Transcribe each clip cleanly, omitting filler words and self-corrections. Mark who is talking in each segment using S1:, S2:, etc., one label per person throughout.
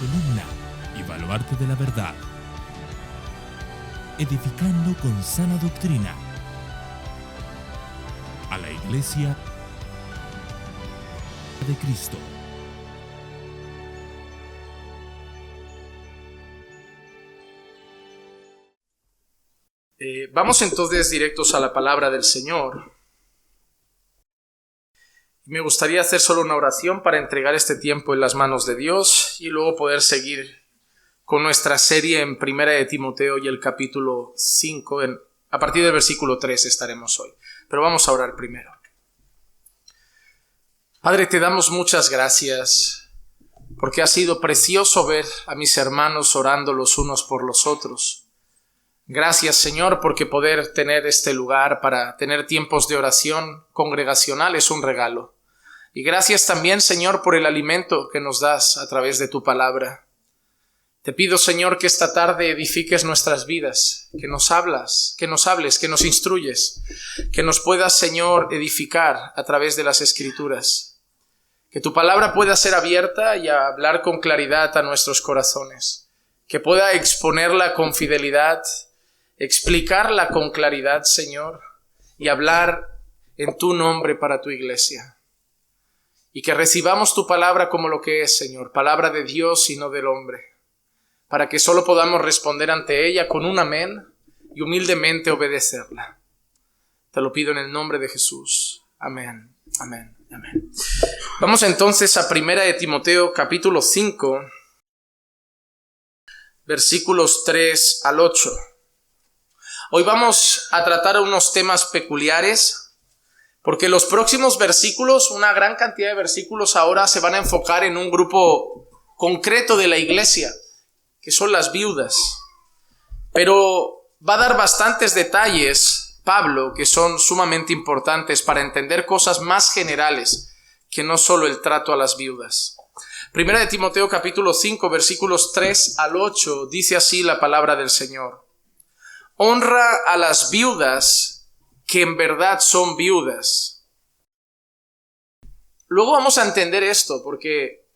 S1: columna y baluarte de la verdad, edificando con sana doctrina a la Iglesia de Cristo.
S2: Vamos entonces directos a la palabra del Señor. Me gustaría hacer solo una oración para entregar este tiempo en las manos de Dios y luego poder seguir con nuestra serie en Primera de Timoteo y el capítulo 5. A partir del versículo 3 estaremos hoy. Pero vamos a orar primero. Padre, te damos muchas gracias porque ha sido precioso ver a mis hermanos orando los unos por los otros. Gracias, Señor, porque poder tener este lugar para tener tiempos de oración congregacional es un regalo. Y gracias también, Señor, por el alimento que nos das a través de tu palabra. Te pido, Señor, que esta tarde edifiques nuestras vidas, que nos hables, que nos instruyes, que nos puedas, Señor, edificar a través de las Escrituras. Que tu palabra pueda ser abierta y hablar con claridad a nuestros corazones. Que pueda exponerla con fidelidad, explicarla con claridad, Señor, y hablar en tu nombre para tu iglesia. Y que recibamos tu palabra como lo que es, Señor, palabra de Dios y no del hombre, para que solo podamos responder ante ella con un amén y humildemente obedecerla. Te lo pido en el nombre de Jesús. Amén, amén, amén. Vamos entonces a Primera de Timoteo, capítulo 5, versículos 3 al 8. Hoy vamos a tratar unos temas peculiares, porque los próximos versículos, una gran cantidad de versículos ahora se van a enfocar en un grupo concreto de la iglesia, que son las viudas. Pero va a dar bastantes detalles, Pablo, que son sumamente importantes para entender cosas más generales que no solo el trato a las viudas. Primera de Timoteo capítulo 5, versículos 3 al 8, dice así la palabra del Señor. Honra a las viudas que en verdad son viudas. Luego vamos a entender esto porque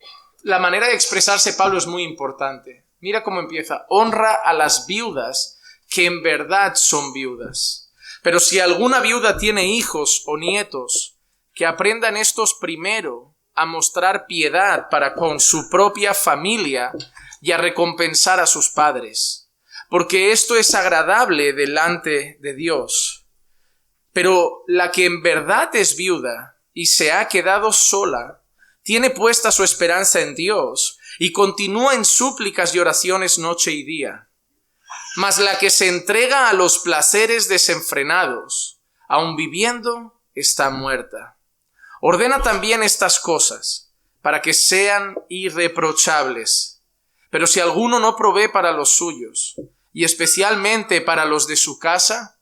S2: la manera de expresarse Pablo es muy importante. Mira cómo empieza. Honra a las viudas que en verdad son viudas. Pero si alguna viuda tiene hijos o nietos, que aprendan estos primero a mostrar piedad para con su propia familia y a recompensar a sus padres. Porque esto es agradable delante de Dios. Pero la que en verdad es viuda y se ha quedado sola, tiene puesta su esperanza en Dios y continúa en súplicas y oraciones noche y día. Mas la que se entrega a los placeres desenfrenados, aun viviendo, está muerta. Ordena también estas cosas, para que sean irreprochables. Pero si alguno no provee para los suyos, y especialmente para los de su casa,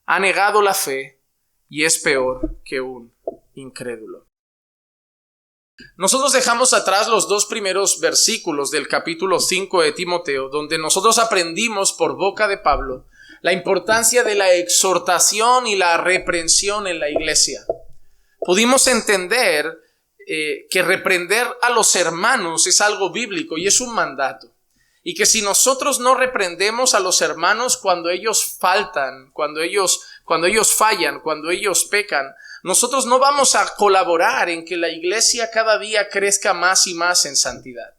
S2: ha negado la fe y es peor que un incrédulo. Nosotros dejamos atrás los dos primeros versículos del capítulo 5 de Timoteo, donde nosotros aprendimos por boca de Pablo la importancia de la exhortación y la reprensión en la iglesia. Pudimos entender que reprender a los hermanos es algo bíblico y es un mandato. Y que si nosotros no reprendemos a los hermanos cuando ellos faltan, cuando ellos fallan, cuando ellos pecan, nosotros no vamos a colaborar en que la iglesia cada día crezca más y más en santidad.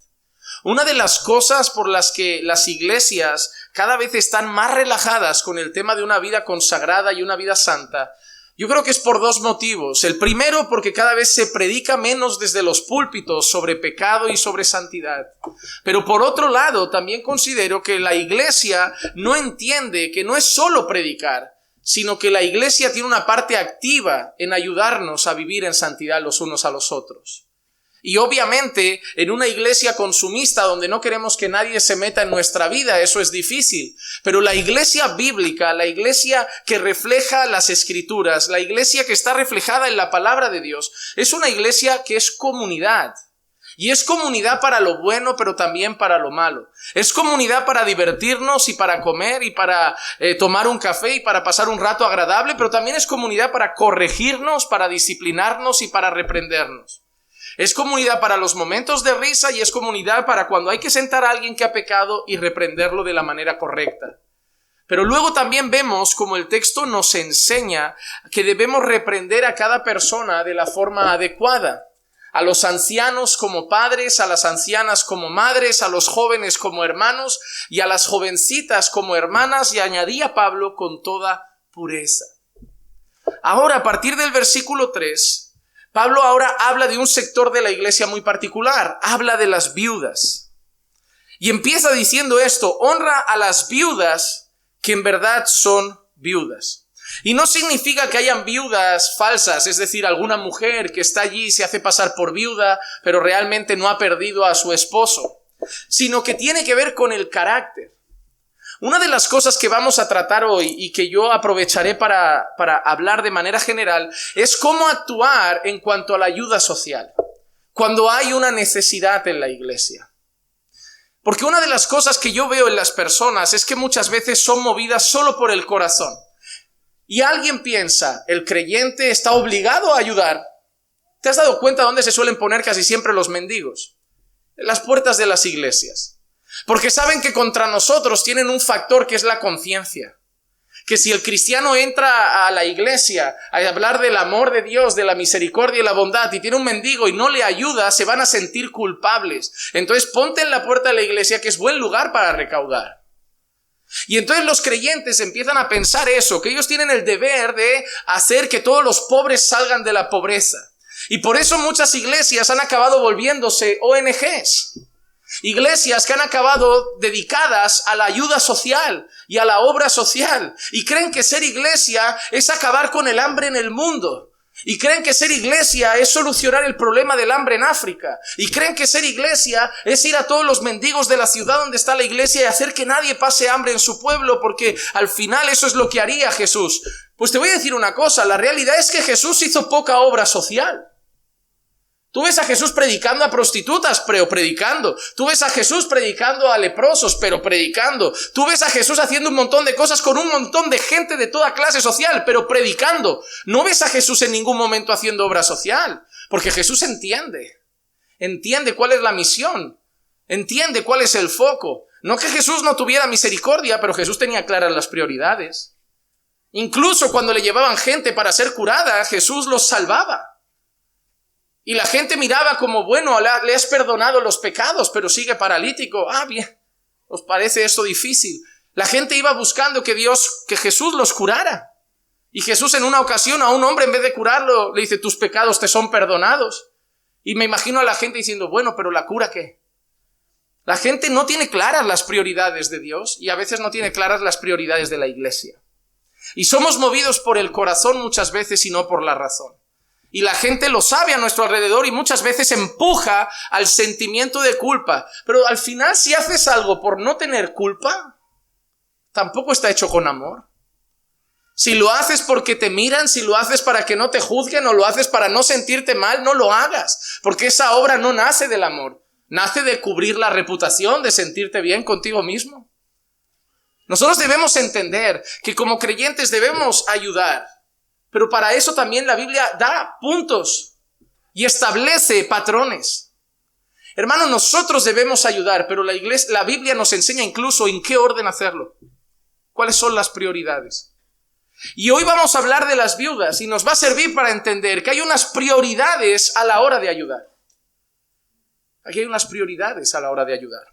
S2: Una de las cosas por las que las iglesias cada vez están más relajadas con el tema de una vida consagrada y una vida santa, yo creo que es por dos motivos. El primero, porque cada vez se predica menos desde los púlpitos sobre pecado y sobre santidad. Pero por otro lado, también considero que la iglesia no entiende que no es solo predicar, sino que la iglesia tiene una parte activa en ayudarnos a vivir en santidad los unos a los otros. Y obviamente, en una iglesia consumista donde no queremos que nadie se meta en nuestra vida, eso es difícil. Pero la iglesia bíblica, la iglesia que refleja las Escrituras, la iglesia que está reflejada en la palabra de Dios, es una iglesia que es comunidad. Y es comunidad para lo bueno, pero también para lo malo. Es comunidad para divertirnos y para comer y para tomar un café y para pasar un rato agradable, pero también es comunidad para corregirnos, para disciplinarnos y para reprendernos. Es comunidad para los momentos de risa y es comunidad para cuando hay que sentar a alguien que ha pecado y reprenderlo de la manera correcta. Pero luego también vemos como el texto nos enseña que debemos reprender a cada persona de la forma adecuada. A los ancianos como padres, a las ancianas como madres, a los jóvenes como hermanos y a las jovencitas como hermanas, y añadía Pablo, con toda pureza. Ahora, a partir del versículo 3, Pablo ahora habla de un sector de la iglesia muy particular, habla de las viudas. Y empieza diciendo esto: honra a las viudas que en verdad son viudas. Y no significa que hayan viudas falsas, es decir, alguna mujer que está allí y se hace pasar por viuda, pero realmente no ha perdido a su esposo, sino que tiene que ver con el carácter. Una de las cosas que vamos a tratar hoy y que yo aprovecharé para hablar de manera general es cómo actuar en cuanto a la ayuda social, cuando hay una necesidad en la iglesia. Porque una de las cosas que yo veo en las personas es que muchas veces son movidas solo por el corazón. Y alguien piensa, el creyente está obligado a ayudar. ¿Te has dado cuenta dónde se suelen poner casi siempre los mendigos? En las puertas de las iglesias. Porque saben que contra nosotros tienen un factor que es la conciencia. Que si el cristiano entra a la iglesia a hablar del amor de Dios, de la misericordia y la bondad, y tiene un mendigo y no le ayuda, se van a sentir culpables. Entonces ponte en la puerta de la iglesia, que es buen lugar para recaudar. Y entonces los creyentes empiezan a pensar eso, que ellos tienen el deber de hacer que todos los pobres salgan de la pobreza. Y por eso muchas iglesias han acabado volviéndose ONGs. Iglesias que han acabado dedicadas a la ayuda social y a la obra social. Y creen que ser iglesia es acabar con el hambre en el mundo. Y creen que ser iglesia es solucionar el problema del hambre en África. Y creen que ser iglesia es ir a todos los mendigos de la ciudad donde está la iglesia y hacer que nadie pase hambre en su pueblo, porque al final eso es lo que haría Jesús. Pues te voy a decir una cosa, la realidad es que Jesús hizo poca obra social. Tú ves a Jesús predicando a prostitutas, pero predicando. Tú ves a Jesús predicando a leprosos, pero predicando. Tú ves a Jesús haciendo un montón de cosas con un montón de gente de toda clase social, pero predicando. No ves a Jesús en ningún momento haciendo obra social, porque Jesús entiende cuál es la misión, entiende cuál es el foco. No que Jesús no tuviera misericordia, pero Jesús tenía claras las prioridades. Incluso cuando le llevaban gente para ser curada, Jesús los salvaba. Y la gente miraba como, bueno, le has perdonado los pecados, pero sigue paralítico. Ah, bien, ¿os parece esto difícil? La gente iba buscando que Jesús los curara. Y Jesús en una ocasión a un hombre, en vez de curarlo, le dice, tus pecados te son perdonados. Y me imagino a la gente diciendo, bueno, pero ¿la cura qué? La gente no tiene claras las prioridades de Dios y a veces no tiene claras las prioridades de la iglesia. Y somos movidos por el corazón muchas veces y no por la razón. Y la gente lo sabe a nuestro alrededor y muchas veces empuja al sentimiento de culpa. Pero al final, si haces algo por no tener culpa, tampoco está hecho con amor. Si lo haces porque te miran, si lo haces para que no te juzguen o lo haces para no sentirte mal, no lo hagas. Porque esa obra no nace del amor. Nace de cubrir la reputación, de sentirte bien contigo mismo. Nosotros debemos entender que como creyentes debemos ayudar. Pero para eso también la Biblia da puntos y establece patrones. Hermanos, nosotros debemos ayudar, pero la Biblia nos enseña incluso en qué orden hacerlo. ¿Cuáles son las prioridades? Y hoy vamos a hablar de las viudas y nos va a servir para entender que hay unas prioridades a la hora de ayudar. Aquí hay unas prioridades a la hora de ayudar.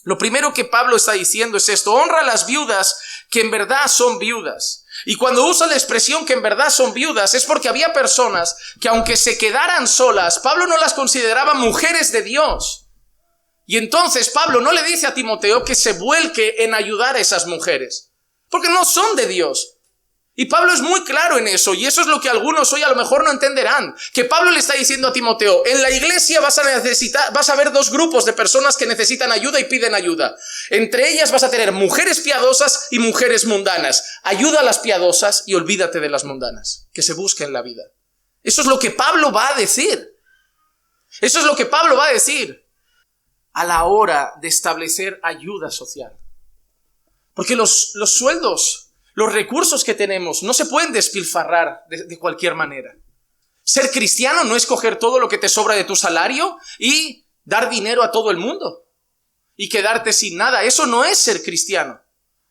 S2: Lo primero que Pablo está diciendo es esto: honra a las viudas que en verdad son viudas. Y cuando usa la expresión que en verdad son viudas es porque había personas que aunque se quedaran solas, Pablo no las consideraba mujeres de Dios. Y entonces Pablo no le dice a Timoteo que se vuelque en ayudar a esas mujeres, porque no son de Dios. Y Pablo es muy claro en eso, y eso es lo que algunos hoy a lo mejor no entenderán, que Pablo le está diciendo a Timoteo, en la iglesia vas a ver dos grupos de personas que necesitan ayuda y piden ayuda. Entre ellas vas a tener mujeres piadosas y mujeres mundanas. Ayuda a las piadosas y olvídate de las mundanas, que se busquen la vida. Eso es lo que Pablo va a decir. Eso es lo que Pablo va a decir a la hora de establecer ayuda social. Porque los sueldos, los recursos que tenemos no se pueden despilfarrar de cualquier manera. Ser cristiano no es coger todo lo que te sobra de tu salario y dar dinero a todo el mundo y quedarte sin nada. Eso no es ser cristiano.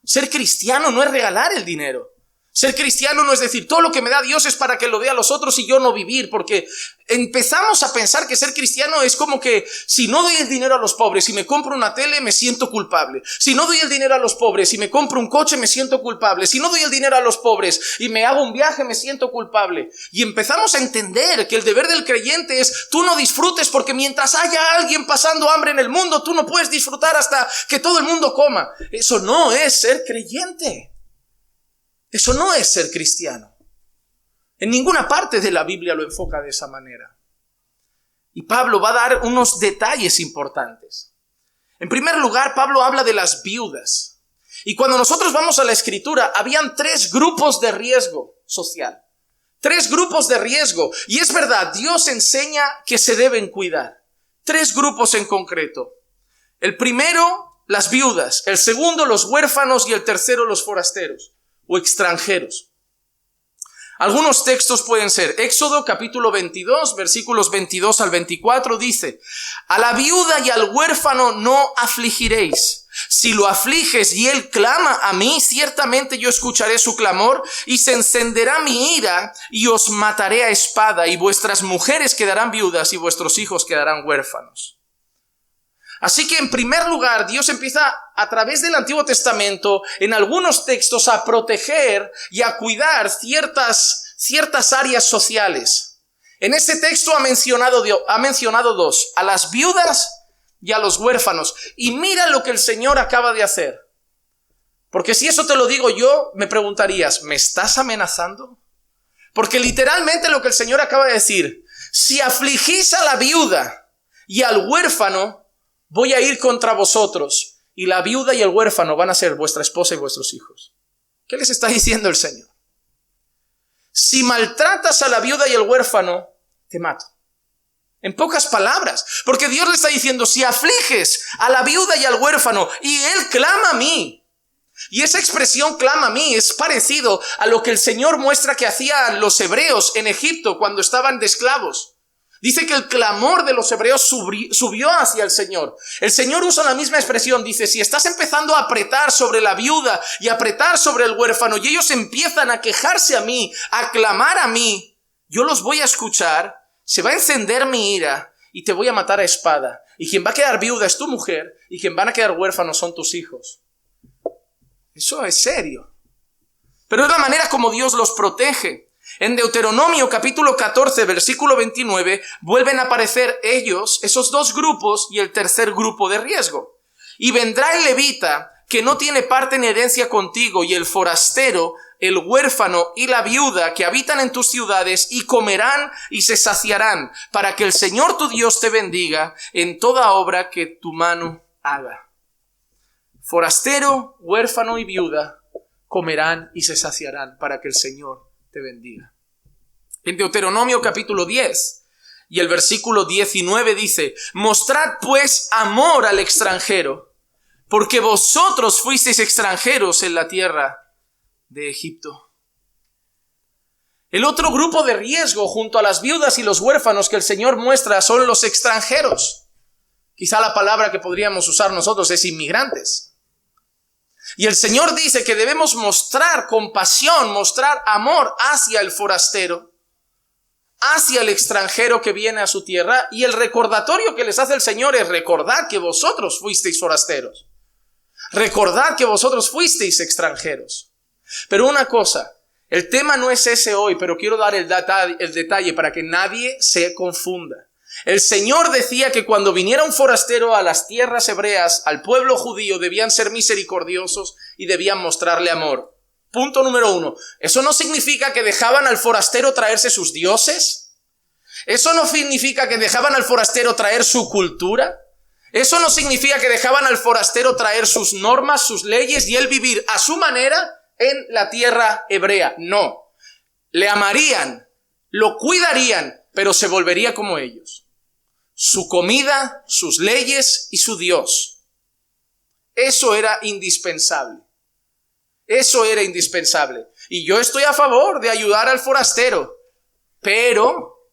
S2: Ser cristiano no es regalar el dinero. Ser cristiano no es decir, todo lo que me da Dios es para que lo dé a los otros y yo no vivir, porque empezamos a pensar que ser cristiano es como que si no doy el dinero a los pobres y me compro una tele, me siento culpable. Si no doy el dinero a los pobres y me compro un coche, me siento culpable. Si no doy el dinero a los pobres y me hago un viaje, me siento culpable. Y empezamos a entender que el deber del creyente es, tú no disfrutes porque mientras haya alguien pasando hambre en el mundo, tú no puedes disfrutar hasta que todo el mundo coma. Eso no es ser creyente. Eso no es ser cristiano. En ninguna parte de la Biblia lo enfoca de esa manera. Y Pablo va a dar unos detalles importantes. En primer lugar, Pablo habla de las viudas. Y cuando nosotros vamos a la Escritura, habían 3 grupos de riesgo social. 3 grupos de riesgo. Y es verdad, Dios enseña que se deben cuidar. 3 grupos en concreto. El primero, las viudas. El segundo, los huérfanos. Y el tercero, los forasteros o extranjeros. Algunos textos pueden ser Éxodo capítulo 22, versículos 22 al 24, dice: a la viuda y al huérfano no afligiréis. Si lo afliges y él clama a mí, ciertamente yo escucharé su clamor y se encenderá mi ira y os mataré a espada, y vuestras mujeres quedarán viudas y vuestros hijos quedarán huérfanos. Así que en primer lugar, Dios empieza a través del Antiguo Testamento, en algunos textos, a proteger y a cuidar ciertas áreas sociales. En ese texto ha mencionado 2, a las viudas y a los huérfanos. Y mira lo que el Señor acaba de hacer. Porque si eso te lo digo yo, me preguntarías, ¿me estás amenazando? Porque literalmente lo que el Señor acaba de decir, si afligís a la viuda y al huérfano, voy a ir contra vosotros, y la viuda y el huérfano van a ser vuestra esposa y vuestros hijos. ¿Qué les está diciendo el Señor? Si maltratas a la viuda y el huérfano, te mato. En pocas palabras, porque Dios le está diciendo, si afliges a la viuda y al huérfano, y él clama a mí, y esa expresión clama a mí es parecido a lo que el Señor muestra que hacían los hebreos en Egipto cuando estaban de esclavos. Dice que el clamor de los hebreos subió hacia el Señor. El Señor usa la misma expresión. Dice, si estás empezando a apretar sobre la viuda y apretar sobre el huérfano y ellos empiezan a quejarse a mí, a clamar a mí, yo los voy a escuchar, se va a encender mi ira y te voy a matar a espada. Y quien va a quedar viuda es tu mujer y quien van a quedar huérfanos son tus hijos. Eso es serio. Pero es la manera como Dios los protege. En Deuteronomio capítulo 14, versículo 29, vuelven a aparecer ellos, esos 2 grupos y el tercer grupo de riesgo. Y vendrá el levita que no tiene parte ni herencia contigo, y el forastero, el huérfano y la viuda que habitan en tus ciudades, y comerán y se saciarán, para que el Señor tu Dios te bendiga en toda obra que tu mano haga. Forastero, huérfano y viuda comerán y se saciarán, para que el Señor te bendiga. En Deuteronomio capítulo 10 y el versículo 19 dice: mostrad pues amor al extranjero, porque vosotros fuisteis extranjeros en la tierra de Egipto. El otro grupo de riesgo junto a las viudas y los huérfanos que el Señor muestra son los extranjeros. Quizá la palabra que podríamos usar nosotros es inmigrantes. Y el Señor dice que debemos mostrar compasión, mostrar amor hacia el forastero, hacia el extranjero que viene a su tierra. Y el recordatorio que les hace el Señor es: recordad que vosotros fuisteis forasteros. Recordad que vosotros fuisteis extranjeros. Pero una cosa, el tema no es ese hoy, pero quiero dar el detalle para que nadie se confunda. El Señor decía que cuando viniera un forastero a las tierras hebreas, al pueblo judío, debían ser misericordiosos y debían mostrarle amor. Punto número 1. ¿Eso no significa que dejaban al forastero traerse sus dioses? ¿Eso no significa que dejaban al forastero traer su cultura? ¿Eso no significa que dejaban al forastero traer sus normas, sus leyes y él vivir a su manera en la tierra hebrea? No. Le amarían, lo cuidarían, pero se volvería como ellos. Su comida, sus leyes y su Dios. Eso era indispensable. Eso era indispensable. Y yo estoy a favor de ayudar al forastero, pero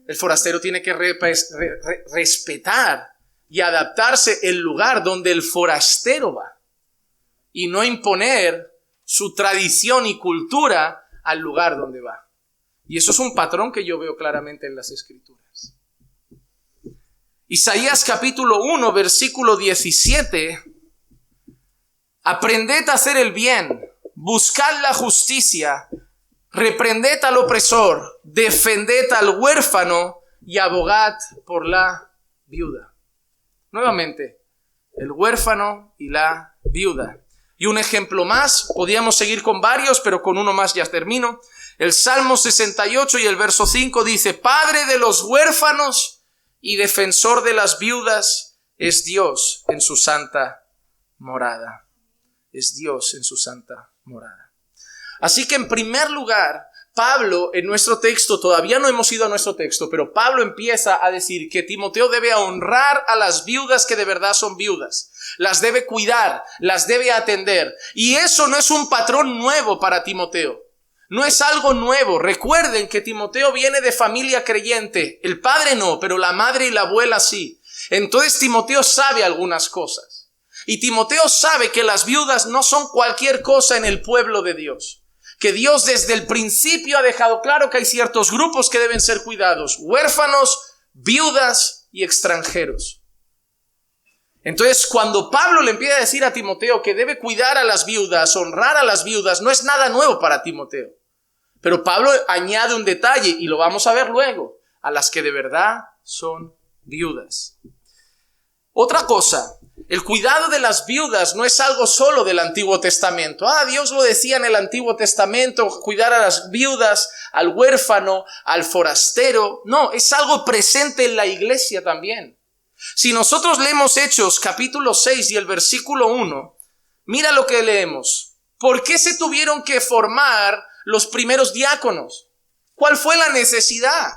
S2: El forastero tiene que respetar y adaptarse el lugar donde el forastero va y no imponer su tradición y cultura al lugar donde va. Y eso es un patrón que yo veo claramente en las Escrituras. Isaías capítulo 1, versículo 17. Aprended a hacer el bien, buscad la justicia, reprended al opresor, defended al huérfano y abogad por la viuda. Nuevamente, el huérfano y la viuda. Y un ejemplo más, podríamos seguir con varios, pero con uno más ya termino. El Salmo 68 y el verso 5 dice: Padre de los huérfanos y defensor de las viudas es Dios en su santa morada. Es Dios en su santa morada. Así que en primer lugar, Pablo en nuestro texto, todavía no hemos ido a nuestro texto, pero Pablo empieza a decir que Timoteo debe honrar a las viudas que de verdad son viudas. Las debe cuidar, las debe atender. Y eso no es un patrón nuevo para Timoteo. No es algo nuevo. Recuerden que Timoteo viene de familia creyente. El padre no, pero la madre y la abuela sí. Entonces Timoteo sabe algunas cosas. Y Timoteo sabe que las viudas no son cualquier cosa en el pueblo de Dios. Que Dios desde el principio ha dejado claro que hay ciertos grupos que deben ser cuidados: huérfanos, viudas y extranjeros. Entonces, cuando Pablo le empieza a decir a Timoteo que debe cuidar a las viudas, honrar a las viudas, no es nada nuevo para Timoteo. Pero Pablo añade un detalle, y lo vamos a ver luego: a las que de verdad son viudas. Otra cosa, el cuidado de las viudas no es algo solo del Antiguo Testamento. Dios lo decía en el Antiguo Testamento, cuidar a las viudas, al huérfano, al forastero. No, es algo presente en la iglesia también. Si nosotros leemos Hechos capítulo 6 y el versículo 1, mira lo que leemos. ¿Por qué se tuvieron que formar los primeros diáconos? ¿Cuál fue la necesidad?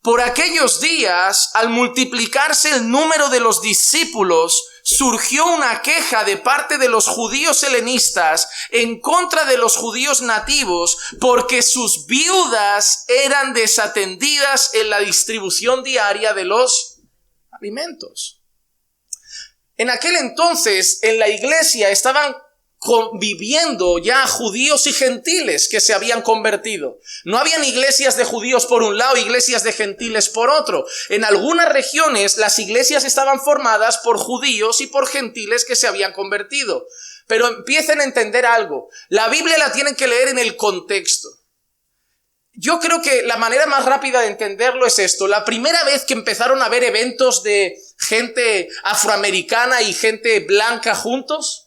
S2: Por aquellos días, al multiplicarse el número de los discípulos, surgió una queja de parte de los judíos helenistas en contra de los judíos nativos, porque sus viudas eran desatendidas en la distribución diaria de los alimentos. En aquel entonces, en la iglesia estaban conviviendo ya judíos y gentiles que se habían convertido. No habían iglesias de judíos por un lado, iglesias de gentiles por otro. En algunas regiones las iglesias estaban formadas por judíos y por gentiles que se habían convertido. Pero empiecen a entender algo. La Biblia la tienen que leer en el contexto. Yo creo que la manera más rápida de entenderlo es esto. La primera vez que empezaron a haber eventos de gente afroamericana y gente blanca juntos,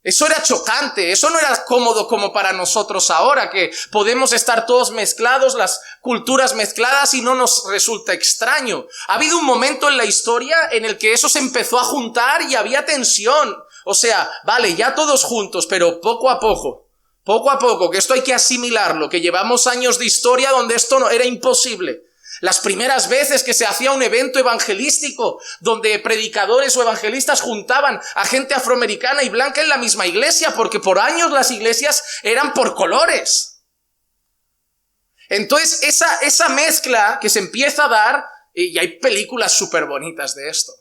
S2: eso era chocante, eso no era cómodo como para nosotros ahora, que podemos estar todos mezclados, las culturas mezcladas, y no nos resulta extraño. Ha habido un momento en la historia en el que eso se empezó a juntar y había tensión. O sea, vale, ya todos juntos, pero poco a poco, que esto hay que asimilarlo, que llevamos años de historia donde esto no era imposible. Las primeras veces que se hacía un evento evangelístico donde predicadores o evangelistas juntaban a gente afroamericana y blanca en la misma iglesia, porque por años las iglesias eran por colores. Entonces esa mezcla que se empieza a dar, y hay películas súper bonitas de esto,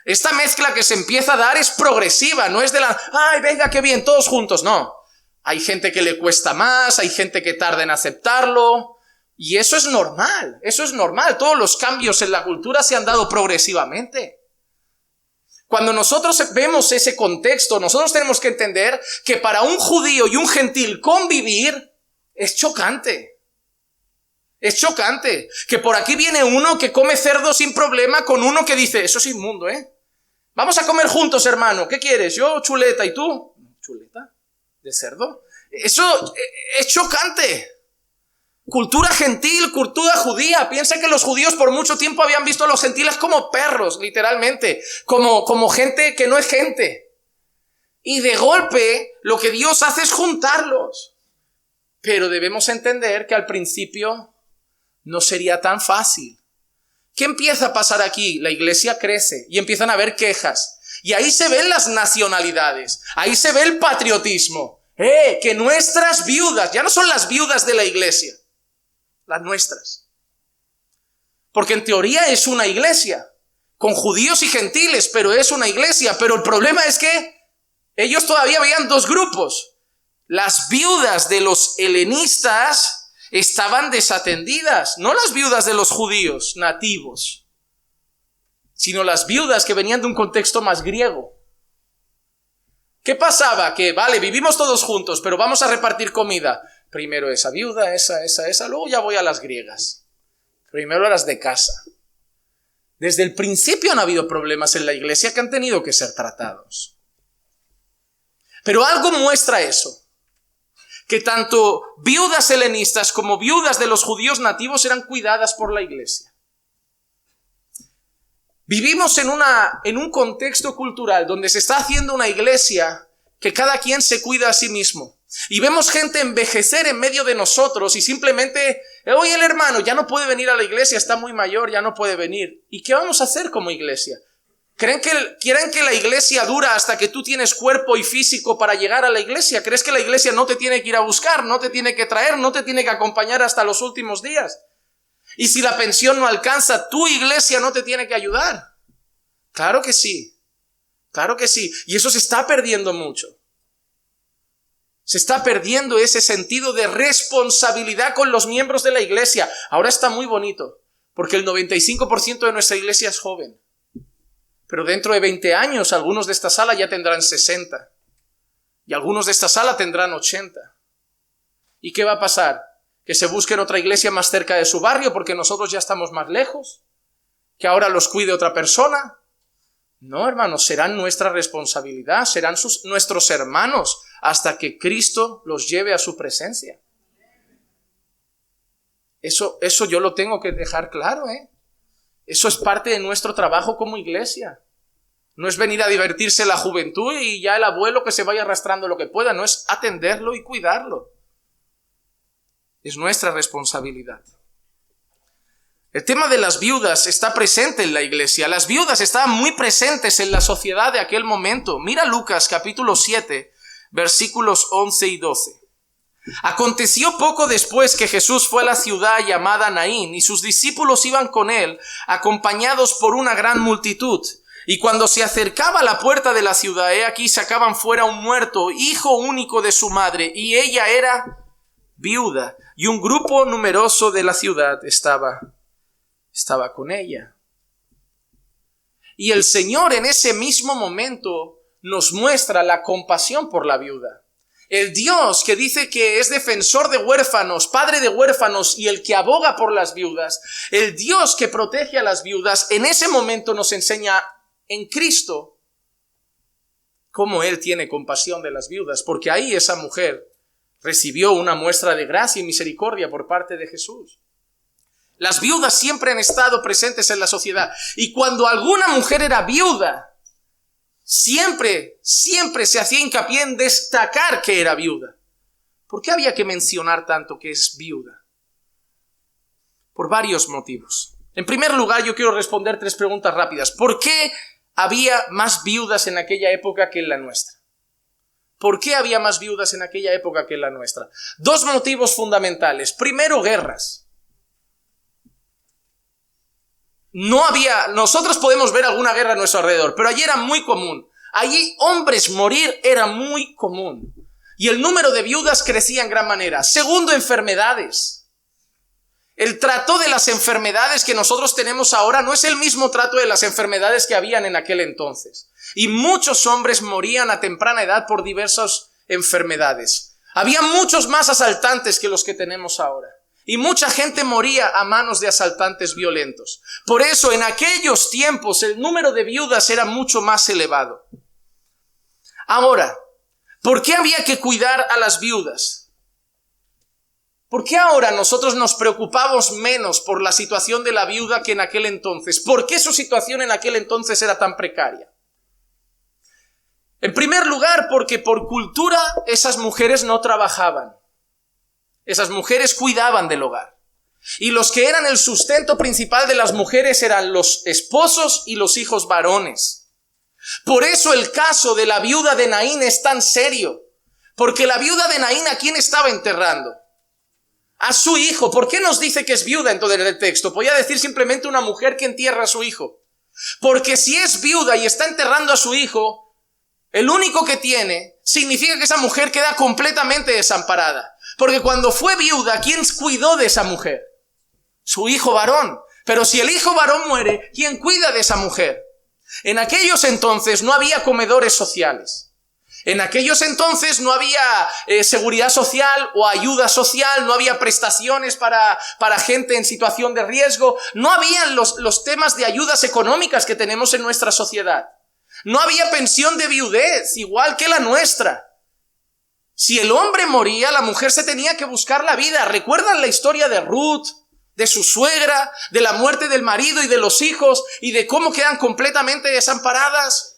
S2: esta mezcla que se empieza a dar es progresiva, no es de ¡ay, venga, qué bien, todos juntos! No, hay gente que le cuesta más, hay gente que tarda en aceptarlo. Y eso es normal, todos los cambios en la cultura se han dado progresivamente. Cuando nosotros vemos ese contexto, nosotros tenemos que entender que para un judío y un gentil convivir es chocante. Es chocante que por aquí viene uno que come cerdo sin problema con uno que dice: eso es inmundo, ¿eh? Vamos a comer juntos, hermano, ¿qué quieres? Yo chuleta, ¿y tú? ¿Chuleta? ¿De cerdo? Eso es chocante. Cultura gentil, cultura judía. Piensa que los judíos por mucho tiempo habían visto a los gentiles como perros, literalmente, como gente que no es gente. Y de golpe lo que Dios hace es juntarlos. Pero debemos entender que al principio no sería tan fácil. ¿Qué empieza a pasar aquí? La iglesia crece y empiezan a haber quejas. Y ahí se ven las nacionalidades, ahí se ve el patriotismo. Que nuestras viudas, ya no son las viudas de la iglesia, las nuestras. Porque en teoría es una iglesia, con judíos y gentiles, pero es una iglesia. Pero el problema es que ellos todavía veían dos grupos. Las viudas de los helenistas estaban desatendidas, no las viudas de los judíos nativos, sino las viudas que venían de un contexto más griego. ¿Qué pasaba? Que vale, vivimos todos juntos, pero vamos a repartir comida. Primero esa viuda, esa, luego ya voy a las griegas. Primero a las de casa. Desde el principio han habido problemas en la iglesia que han tenido que ser tratados. Pero algo muestra eso, que tanto viudas helenistas como viudas de los judíos nativos eran cuidadas por la iglesia. Vivimos en un contexto cultural donde se está haciendo una iglesia que cada quien se cuida a sí mismo. Y vemos gente envejecer en medio de nosotros y simplemente, oye, el hermano ya no puede venir a la iglesia, está muy mayor, ya no puede venir. ¿Y qué vamos a hacer como iglesia? ¿Quieren que la iglesia dura hasta que tú tienes cuerpo y físico para llegar a la iglesia? ¿Crees que la iglesia no te tiene que ir a buscar, no te tiene que traer, no te tiene que acompañar hasta los últimos días? Y si la pensión no alcanza, tu iglesia no te tiene que ayudar. Claro que sí. Claro que sí. Y eso se está perdiendo mucho. Se está perdiendo ese sentido de responsabilidad con los miembros de la iglesia. Ahora está muy bonito, porque el 95% de nuestra iglesia es joven. Pero dentro de 20 años, algunos de esta sala ya tendrán 60. Y algunos de esta sala tendrán 80. ¿Y qué va a pasar? ¿Que se busquen otra iglesia más cerca de su barrio porque nosotros ya estamos más lejos? ¿Que ahora los cuide otra persona? No, hermanos, serán nuestra responsabilidad, serán nuestros hermanos hasta que Cristo los lleve a su presencia. Eso yo lo tengo que dejar claro, Eso es parte de nuestro trabajo como iglesia. No es venir a divertirse la juventud y ya el abuelo que se vaya arrastrando lo que pueda, no, es atenderlo y cuidarlo. Es nuestra responsabilidad. El tema de las viudas está presente en la iglesia. Las viudas estaban muy presentes en la sociedad de aquel momento. Mira Lucas capítulo 7, versículos 11 y 12. Aconteció poco después que Jesús fue a la ciudad llamada Naín, y sus discípulos iban con él, acompañados por una gran multitud. Y cuando se acercaba a la puerta de la ciudad, he aquí sacaban fuera un muerto, hijo único de su madre, y ella era viuda, y un grupo numeroso de la ciudad estaba con ella. Y el Señor en ese mismo momento nos muestra la compasión por la viuda. El Dios que dice que es defensor de huérfanos, padre de huérfanos y el que aboga por las viudas, el Dios que protege a las viudas, en ese momento nos enseña en Cristo cómo Él tiene compasión de las viudas, porque ahí esa mujer recibió una muestra de gracia y misericordia por parte de Jesús. Las viudas siempre han estado presentes en la sociedad, y cuando alguna mujer era viuda, siempre se hacía hincapié en destacar que era viuda. ¿Por qué había que mencionar tanto que es viuda? Por varios motivos. En primer lugar, yo quiero responder 3 preguntas rápidas. ¿Por qué había más viudas en aquella época que en la nuestra? ¿Por qué había más viudas en aquella época que en la nuestra? 2 motivos fundamentales. Primero, guerras. Nosotros podemos ver alguna guerra a nuestro alrededor, pero allí era muy común. Allí hombres morir era muy común. Y el número de viudas crecía en gran manera. Segundo, enfermedades. El trato de las enfermedades que nosotros tenemos ahora no es el mismo trato de las enfermedades que habían en aquel entonces. Y muchos hombres morían a temprana edad por diversas enfermedades. Había muchos más asaltantes que los que tenemos ahora. Y mucha gente moría a manos de asaltantes violentos. Por eso en aquellos tiempos el número de viudas era mucho más elevado. Ahora, ¿por qué había que cuidar a las viudas? ¿Por qué ahora nosotros nos preocupamos menos por la situación de la viuda que en aquel entonces? ¿Por qué su situación en aquel entonces era tan precaria? En primer lugar, porque por cultura esas mujeres no trabajaban. Esas mujeres cuidaban del hogar. Y los que eran el sustento principal de las mujeres eran los esposos y los hijos varones. Por eso el caso de la viuda de Naín es tan serio. Porque la viuda de Naín, ¿a quién estaba enterrando? a su hijo. ¿Por qué nos dice que es viuda entonces el texto? Podría decir simplemente una mujer que entierra a su hijo. Porque si es viuda y está enterrando a su hijo, el único que tiene, significa que esa mujer queda completamente desamparada. Porque cuando fue viuda, ¿quién cuidó de esa mujer? Su hijo varón. Pero si el hijo varón muere, ¿quién cuida de esa mujer? En aquellos entonces no había comedores sociales. En aquellos entonces no había seguridad social o ayuda social, no había prestaciones para gente en situación de riesgo, no habían los temas de ayudas económicas que tenemos en nuestra sociedad. No había pensión de viudez, igual que la nuestra. Si el hombre moría, la mujer se tenía que buscar la vida. ¿Recuerdan la historia de Ruth, de su suegra, de la muerte del marido y de los hijos y de cómo quedan completamente desamparadas?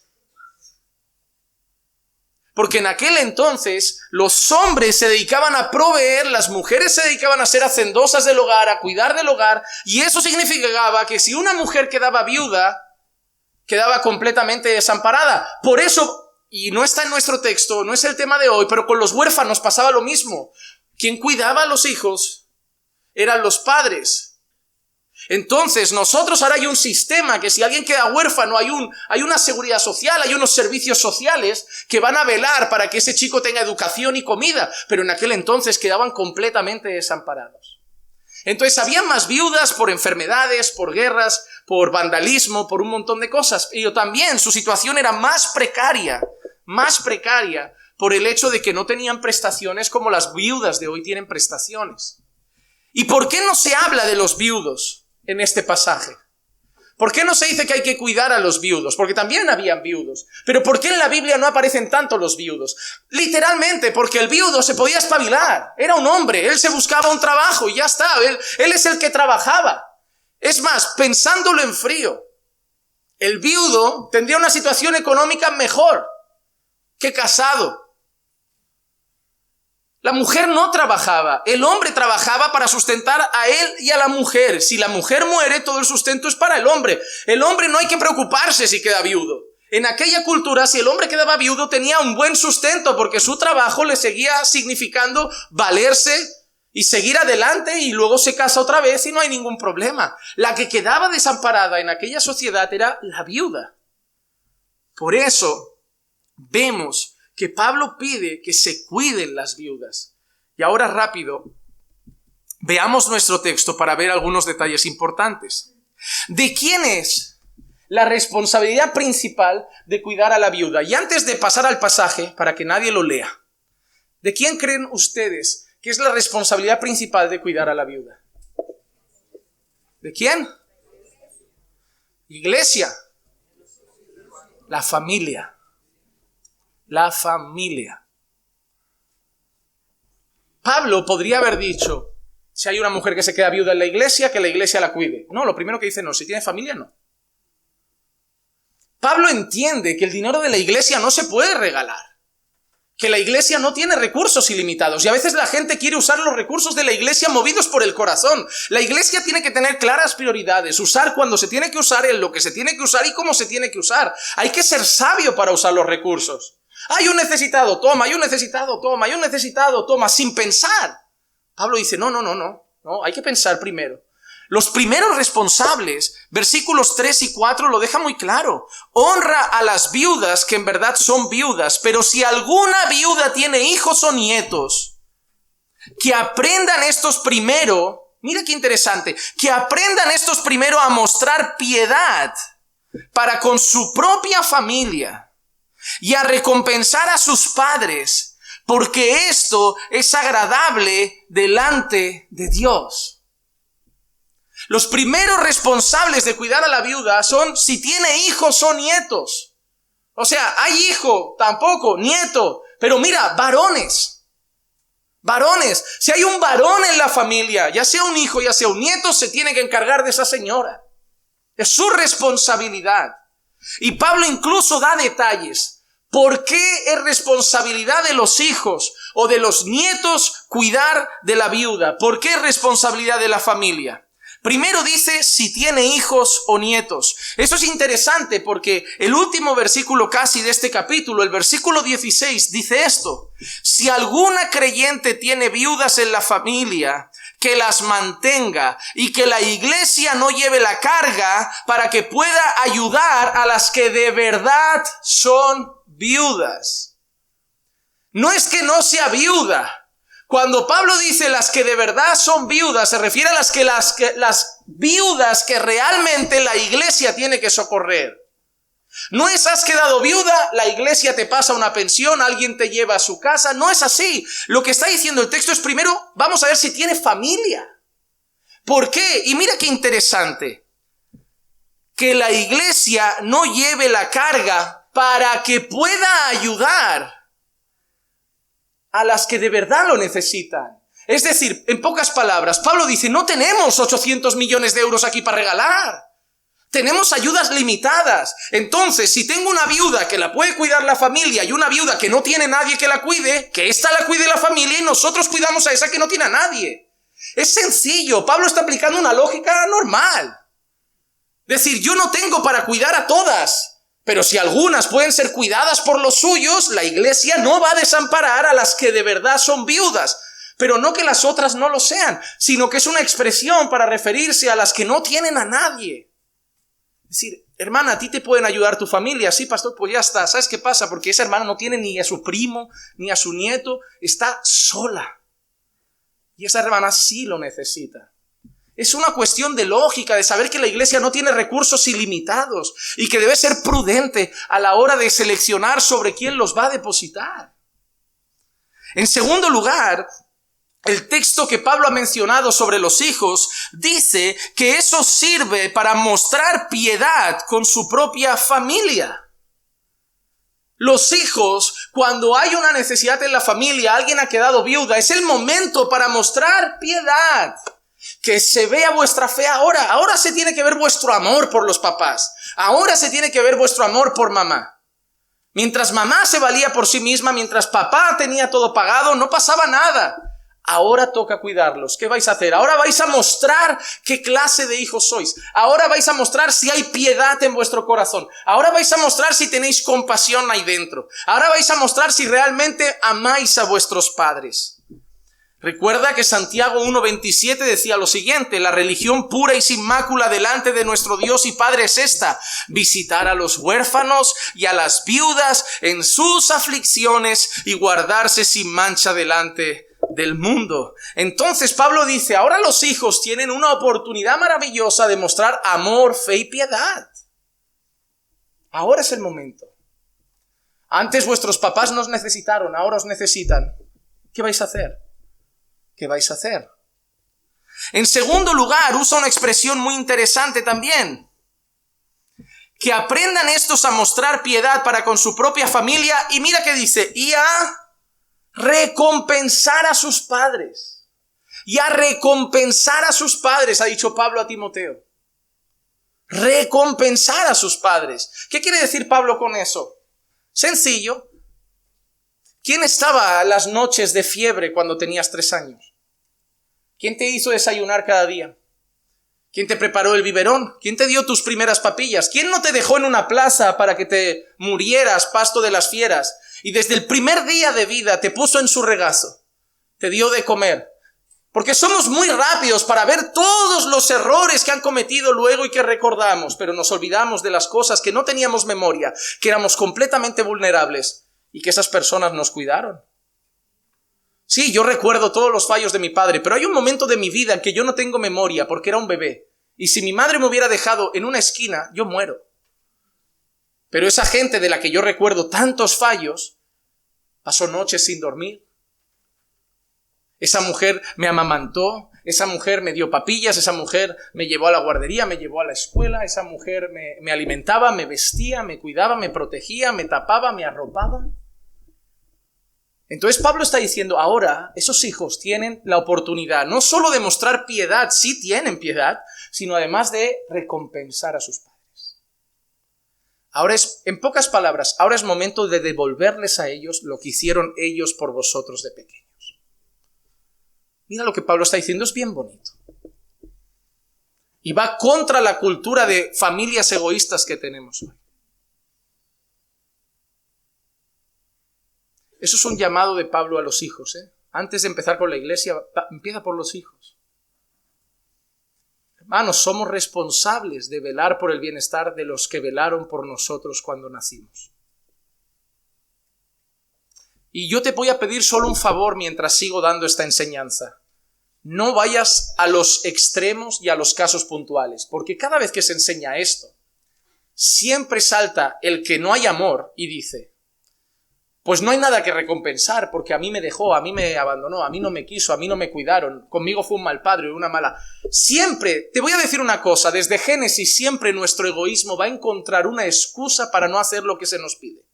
S2: Porque en aquel entonces los hombres se dedicaban a proveer, las mujeres se dedicaban a ser hacendosas del hogar, a cuidar del hogar, y eso significaba que si una mujer quedaba viuda, quedaba completamente desamparada. Por eso, y no está en nuestro texto, no es el tema de hoy, pero con los huérfanos pasaba lo mismo. Quien cuidaba a los hijos eran los padres. Entonces, nosotros ahora hay un sistema que si alguien queda huérfano, hay una seguridad social, hay unos servicios sociales que van a velar para que ese chico tenga educación y comida, pero en aquel entonces quedaban completamente desamparados. Entonces, había más viudas por enfermedades, por guerras, por vandalismo, por un montón de cosas, pero también su situación era más precaria por el hecho de que no tenían prestaciones como las viudas de hoy tienen prestaciones. ¿Y por qué no se habla de los viudos en este pasaje? ¿Por qué no se dice que hay que cuidar a los viudos? Porque también habían viudos. Pero ¿por qué en la Biblia no aparecen tanto los viudos? Literalmente porque el viudo se podía espabilar. Era un hombre, él se buscaba un trabajo y ya está. Él es el que trabajaba. Es más, pensándolo en frío, el viudo tendría una situación económica mejor que casado. La mujer no trabajaba, el hombre trabajaba para sustentar a él y a la mujer. Si la mujer muere, todo el sustento es para el hombre. El hombre no hay que preocuparse si queda viudo. En aquella cultura, si el hombre quedaba viudo, tenía un buen sustento porque su trabajo le seguía significando valerse y seguir adelante, y luego se casa otra vez y no hay ningún problema. La que quedaba desamparada en aquella sociedad era la viuda. Por eso vemos que Pablo pide que se cuiden las viudas. Y ahora rápido, veamos nuestro texto para ver algunos detalles importantes. ¿De quién es la responsabilidad principal de cuidar a la viuda? Y antes de pasar al pasaje, para que nadie lo lea, ¿de quién creen ustedes que es la responsabilidad principal de cuidar a la viuda? ¿De quién? Iglesia. La familia. La familia. Pablo podría haber dicho, si hay una mujer que se queda viuda en la iglesia, que la iglesia la cuide. No, lo primero que dice no, si tiene familia, no. Pablo entiende que el dinero de la iglesia no se puede regalar, que la iglesia no tiene recursos ilimitados, y a veces la gente quiere usar los recursos de la iglesia movidos por el corazón. La iglesia tiene que tener claras prioridades, usar cuando se tiene que usar, en lo que se tiene que usar y cómo se tiene que usar. Hay que ser sabio para usar los recursos. Hay un necesitado, toma, hay un necesitado, toma, hay un necesitado, toma, sin pensar. Pablo dice, no, hay que pensar primero. Los primeros responsables, versículos 3 y 4 lo deja muy claro. Honra a las viudas que en verdad son viudas, pero si alguna viuda tiene hijos o nietos, que aprendan estos primero, mira qué interesante, que aprendan estos primero a mostrar piedad para con su propia familia y a recompensar a sus padres, porque esto es agradable delante de Dios. Los primeros responsables de cuidar a la viuda son si tiene hijos o nietos. O sea, hay hijo, tampoco, nieto, pero mira, varones. Varones, si hay un varón en la familia, ya sea un hijo, ya sea un nieto, se tiene que encargar de esa señora. Es su responsabilidad. Y Pablo incluso da detalles. ¿Por qué es responsabilidad de los hijos o de los nietos cuidar de la viuda? ¿Por qué es responsabilidad de la familia? Primero dice si tiene hijos o nietos. Eso es interesante porque el último versículo casi de este capítulo, el versículo 16, dice esto: si alguna creyente tiene viudas en la familia, que las mantenga y que la iglesia no lleve la carga para que pueda ayudar a las que de verdad son viudas. No es que no sea viuda. Cuando Pablo dice las que de verdad son viudas, se refiere a las viudas que realmente la iglesia tiene que socorrer. No es has quedado viuda, la iglesia te pasa una pensión, alguien te lleva a su casa. No es así. Lo que está diciendo el texto es primero, vamos a ver si tiene familia. ¿Por qué? Y mira qué interesante. Que la iglesia no lleve la carga para que pueda ayudar a las que de verdad lo necesitan. Es decir, en pocas palabras, Pablo dice, no tenemos 800 millones de euros aquí para regalar. Tenemos ayudas limitadas. Entonces, si tengo una viuda que la puede cuidar la familia y una viuda que no tiene nadie que la cuide, que ésta la cuide la familia y nosotros cuidamos a esa que no tiene a nadie. Es sencillo. Pablo está aplicando una lógica normal. Es decir, yo no tengo para cuidar a todas, pero si algunas pueden ser cuidadas por los suyos, la iglesia no va a desamparar a las que de verdad son viudas. Pero no que las otras no lo sean, sino que es una expresión para referirse a las que no tienen a nadie. Es decir, hermana, a ti te pueden ayudar tu familia. Sí, pastor, pues ya está. ¿Sabes qué pasa? Porque esa hermana no tiene ni a su primo, ni a su nieto. Está sola. Y esa hermana sí lo necesita. Es una cuestión de lógica, de saber que la iglesia no tiene recursos ilimitados y que debe ser prudente a la hora de seleccionar sobre quién los va a depositar. En segundo lugar, el texto que Pablo ha mencionado sobre los hijos dice que eso sirve para mostrar piedad con su propia familia. Los hijos, cuando hay una necesidad en la familia, alguien ha quedado viuda, es el momento para mostrar piedad. Que se vea vuestra fe ahora. Ahora se tiene que ver vuestro amor por los papás. Ahora se tiene que ver vuestro amor por mamá. Mientras mamá se valía por sí misma, mientras papá tenía todo pagado, no pasaba nada. Ahora toca cuidarlos. ¿Qué vais a hacer? Ahora vais a mostrar qué clase de hijos sois. Ahora vais a mostrar si hay piedad en vuestro corazón. Ahora vais a mostrar si tenéis compasión ahí dentro. Ahora vais a mostrar si realmente amáis a vuestros padres. Recuerda que Santiago 1:27 decía lo siguiente: la religión pura y sin mácula delante de nuestro Dios y Padre es esta: visitar a los huérfanos y a las viudas en sus aflicciones y guardarse sin mancha delante del mundo. Entonces Pablo dice, ahora los hijos tienen una oportunidad maravillosa de mostrar amor, fe y piedad. Ahora es el momento. Antes vuestros papás nos necesitaron, ahora os necesitan. ¿Qué vais a hacer? ¿Qué vais a hacer? En segundo lugar, usa una expresión muy interesante también. Que aprendan estos a mostrar piedad para con su propia familia. Y mira qué dice, y a recompensar a sus padres. Y a recompensar a sus padres, ha dicho Pablo a Timoteo. Recompensar a sus padres. ¿Qué quiere decir Pablo con eso? Sencillo. ¿Quién estaba a las noches de fiebre cuando tenías 3 años? ¿Quién te hizo desayunar cada día? ¿Quién te preparó el biberón? ¿Quién te dio tus primeras papillas? ¿Quién no te dejó en una plaza para que te murieras, pasto de las fieras? Y desde el primer día de vida te puso en su regazo, te dio de comer. Porque somos muy rápidos para ver todos los errores que han cometido luego y que recordamos, pero nos olvidamos de las cosas que no teníamos memoria, que éramos completamente vulnerables y que esas personas nos cuidaron. Sí, yo recuerdo todos los fallos de mi padre, pero hay un momento de mi vida en que yo no tengo memoria porque era un bebé. Y si mi madre me hubiera dejado en una esquina, yo muero. Pero esa gente de la que yo recuerdo tantos fallos, pasó noches sin dormir. Esa mujer me amamantó, esa mujer me dio papillas, esa mujer me llevó a la guardería, me llevó a la escuela, esa mujer me alimentaba, me vestía, me cuidaba, me protegía, me tapaba, me arropaba. Entonces Pablo está diciendo, ahora esos hijos tienen la oportunidad no solo de mostrar piedad, sí tienen piedad, sino además de recompensar a sus padres. Ahora en pocas palabras, ahora es momento de devolverles a ellos lo que hicieron ellos por vosotros de pequeños. Mira lo que Pablo está diciendo, es bien bonito. Y va contra la cultura de familias egoístas que tenemos hoy. Eso es un llamado de Pablo a los hijos, ¿eh? Antes de empezar con la iglesia, empieza por los hijos. Hermanos, somos responsables de velar por el bienestar de los que velaron por nosotros cuando nacimos. Y yo te voy a pedir solo un favor mientras sigo dando esta enseñanza. No vayas a los extremos y a los casos puntuales, porque cada vez que se enseña esto, siempre salta el que no hay amor y dice, pues no hay nada que recompensar porque a mí me dejó, a mí me abandonó, a mí no me quiso, a mí no me cuidaron, conmigo fue un mal padre o una mala. Siempre, te voy a decir una cosa, desde Génesis siempre nuestro egoísmo va a encontrar una excusa para no hacer lo que se nos pide.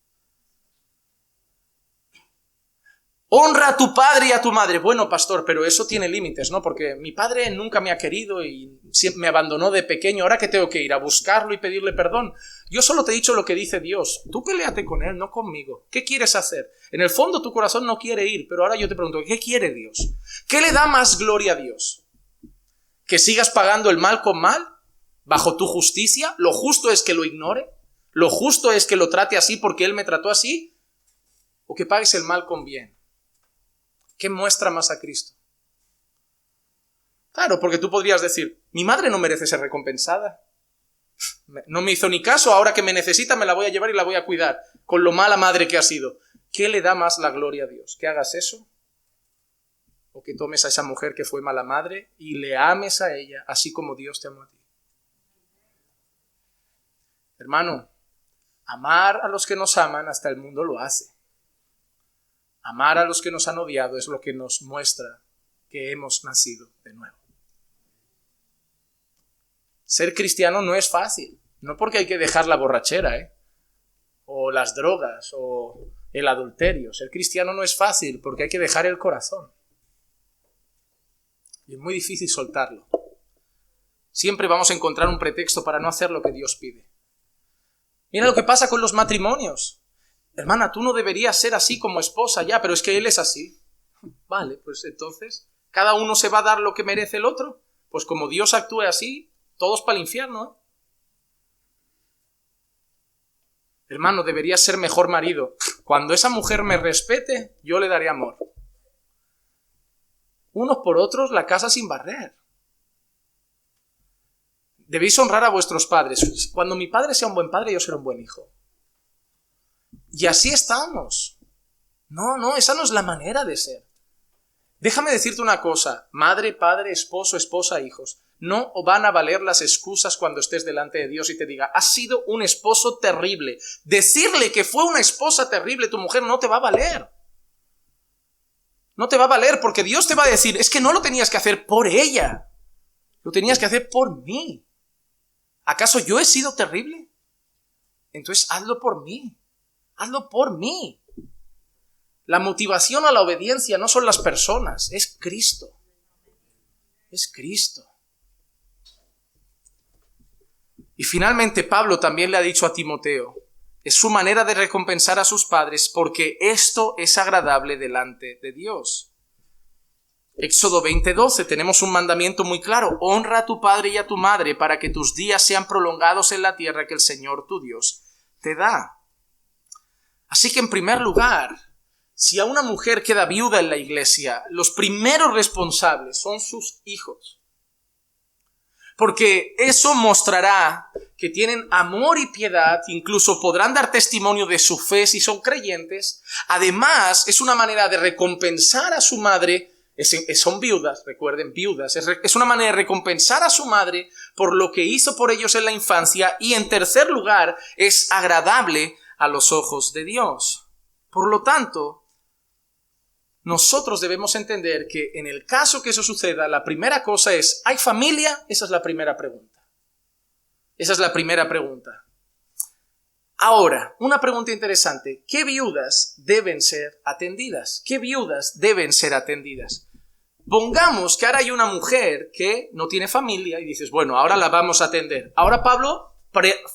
S2: Honra a tu padre y a tu madre. Bueno, pastor, pero eso tiene límites, ¿no? Porque mi padre nunca me ha querido y siempre me abandonó de pequeño. ¿Ahora qué tengo que ir? ¿A buscarlo y pedirle perdón? Yo solo te he dicho lo que dice Dios. Tú peleate con él, no conmigo. ¿Qué quieres hacer? En el fondo tu corazón no quiere ir, pero ahora yo te pregunto, ¿qué quiere Dios? ¿Qué le da más gloria a Dios? ¿Que sigas pagando el mal con mal? ¿Bajo tu justicia? ¿Lo justo es que lo ignore? ¿Lo justo es que lo trate así porque él me trató así? ¿O que pagues el mal con bien? ¿Qué muestra más a Cristo? Claro, porque tú podrías decir, mi madre no merece ser recompensada. No me hizo ni caso, ahora que me necesita me la voy a llevar y la voy a cuidar, con lo mala madre que ha sido. ¿Qué le da más la gloria a Dios? ¿Que hagas eso? ¿O que tomes a esa mujer que fue mala madre y le ames a ella, así como Dios te amó a ti? Hermano, amar a los que nos aman hasta el mundo lo hace. Amar a los que nos han odiado es lo que nos muestra que hemos nacido de nuevo. Ser cristiano no es fácil, no porque hay que dejar la borrachera, o las drogas, o el adulterio. Ser cristiano no es fácil porque hay que dejar el corazón. Y es muy difícil soltarlo. Siempre vamos a encontrar un pretexto para no hacer lo que Dios pide. Mira lo que pasa con los matrimonios. Hermana, tú no deberías ser así como esposa ya, pero es que él es así. Vale, pues entonces, ¿cada uno se va a dar lo que merece el otro? Pues como Dios actúe así, todos para el infierno, Hermano, deberías ser mejor marido. Cuando esa mujer me respete, yo le daré amor. Unos por otros, la casa sin barrer. Debéis honrar a vuestros padres. Cuando mi padre sea un buen padre, yo seré un buen hijo. Y así estamos. No, esa no es la manera de ser. Déjame decirte una cosa, madre, padre, esposo, esposa, hijos. No van a valer las excusas cuando estés delante de Dios y te diga, has sido un esposo terrible. Decirle que fue una esposa terrible tu mujer no te va a valer. No te va a valer porque Dios te va a decir, es que no lo tenías que hacer por ella. Lo tenías que hacer por mí. ¿Acaso yo he sido terrible? Entonces hazlo por mí. Hazlo por mí. La motivación a la obediencia no son las personas, es Cristo. Es Cristo. Y finalmente Pablo también le ha dicho a Timoteo, es su manera de recompensar a sus padres porque esto es agradable delante de Dios. Éxodo 20:12, tenemos un mandamiento muy claro, honra a tu padre y a tu madre para que tus días sean prolongados en la tierra que el Señor tu Dios te da. Así que en primer lugar, si a una mujer queda viuda en la iglesia, los primeros responsables son sus hijos. Porque eso mostrará que tienen amor y piedad, incluso podrán dar testimonio de su fe si son creyentes. Además, es una manera de recompensar a su madre, son viudas, recuerden, viudas, es una manera de recompensar a su madre por lo que hizo por ellos en la infancia y en tercer lugar, es agradable a los ojos de Dios. Por lo tanto, nosotros debemos entender que en el caso que eso suceda, la primera cosa es, ¿hay familia? Esa es la primera pregunta. Esa es la primera pregunta. Ahora, una pregunta interesante. ¿Qué viudas deben ser atendidas? ¿Qué viudas deben ser atendidas? Pongamos que ahora hay una mujer que no tiene familia y dices, bueno, ahora la vamos a atender. Ahora Pablo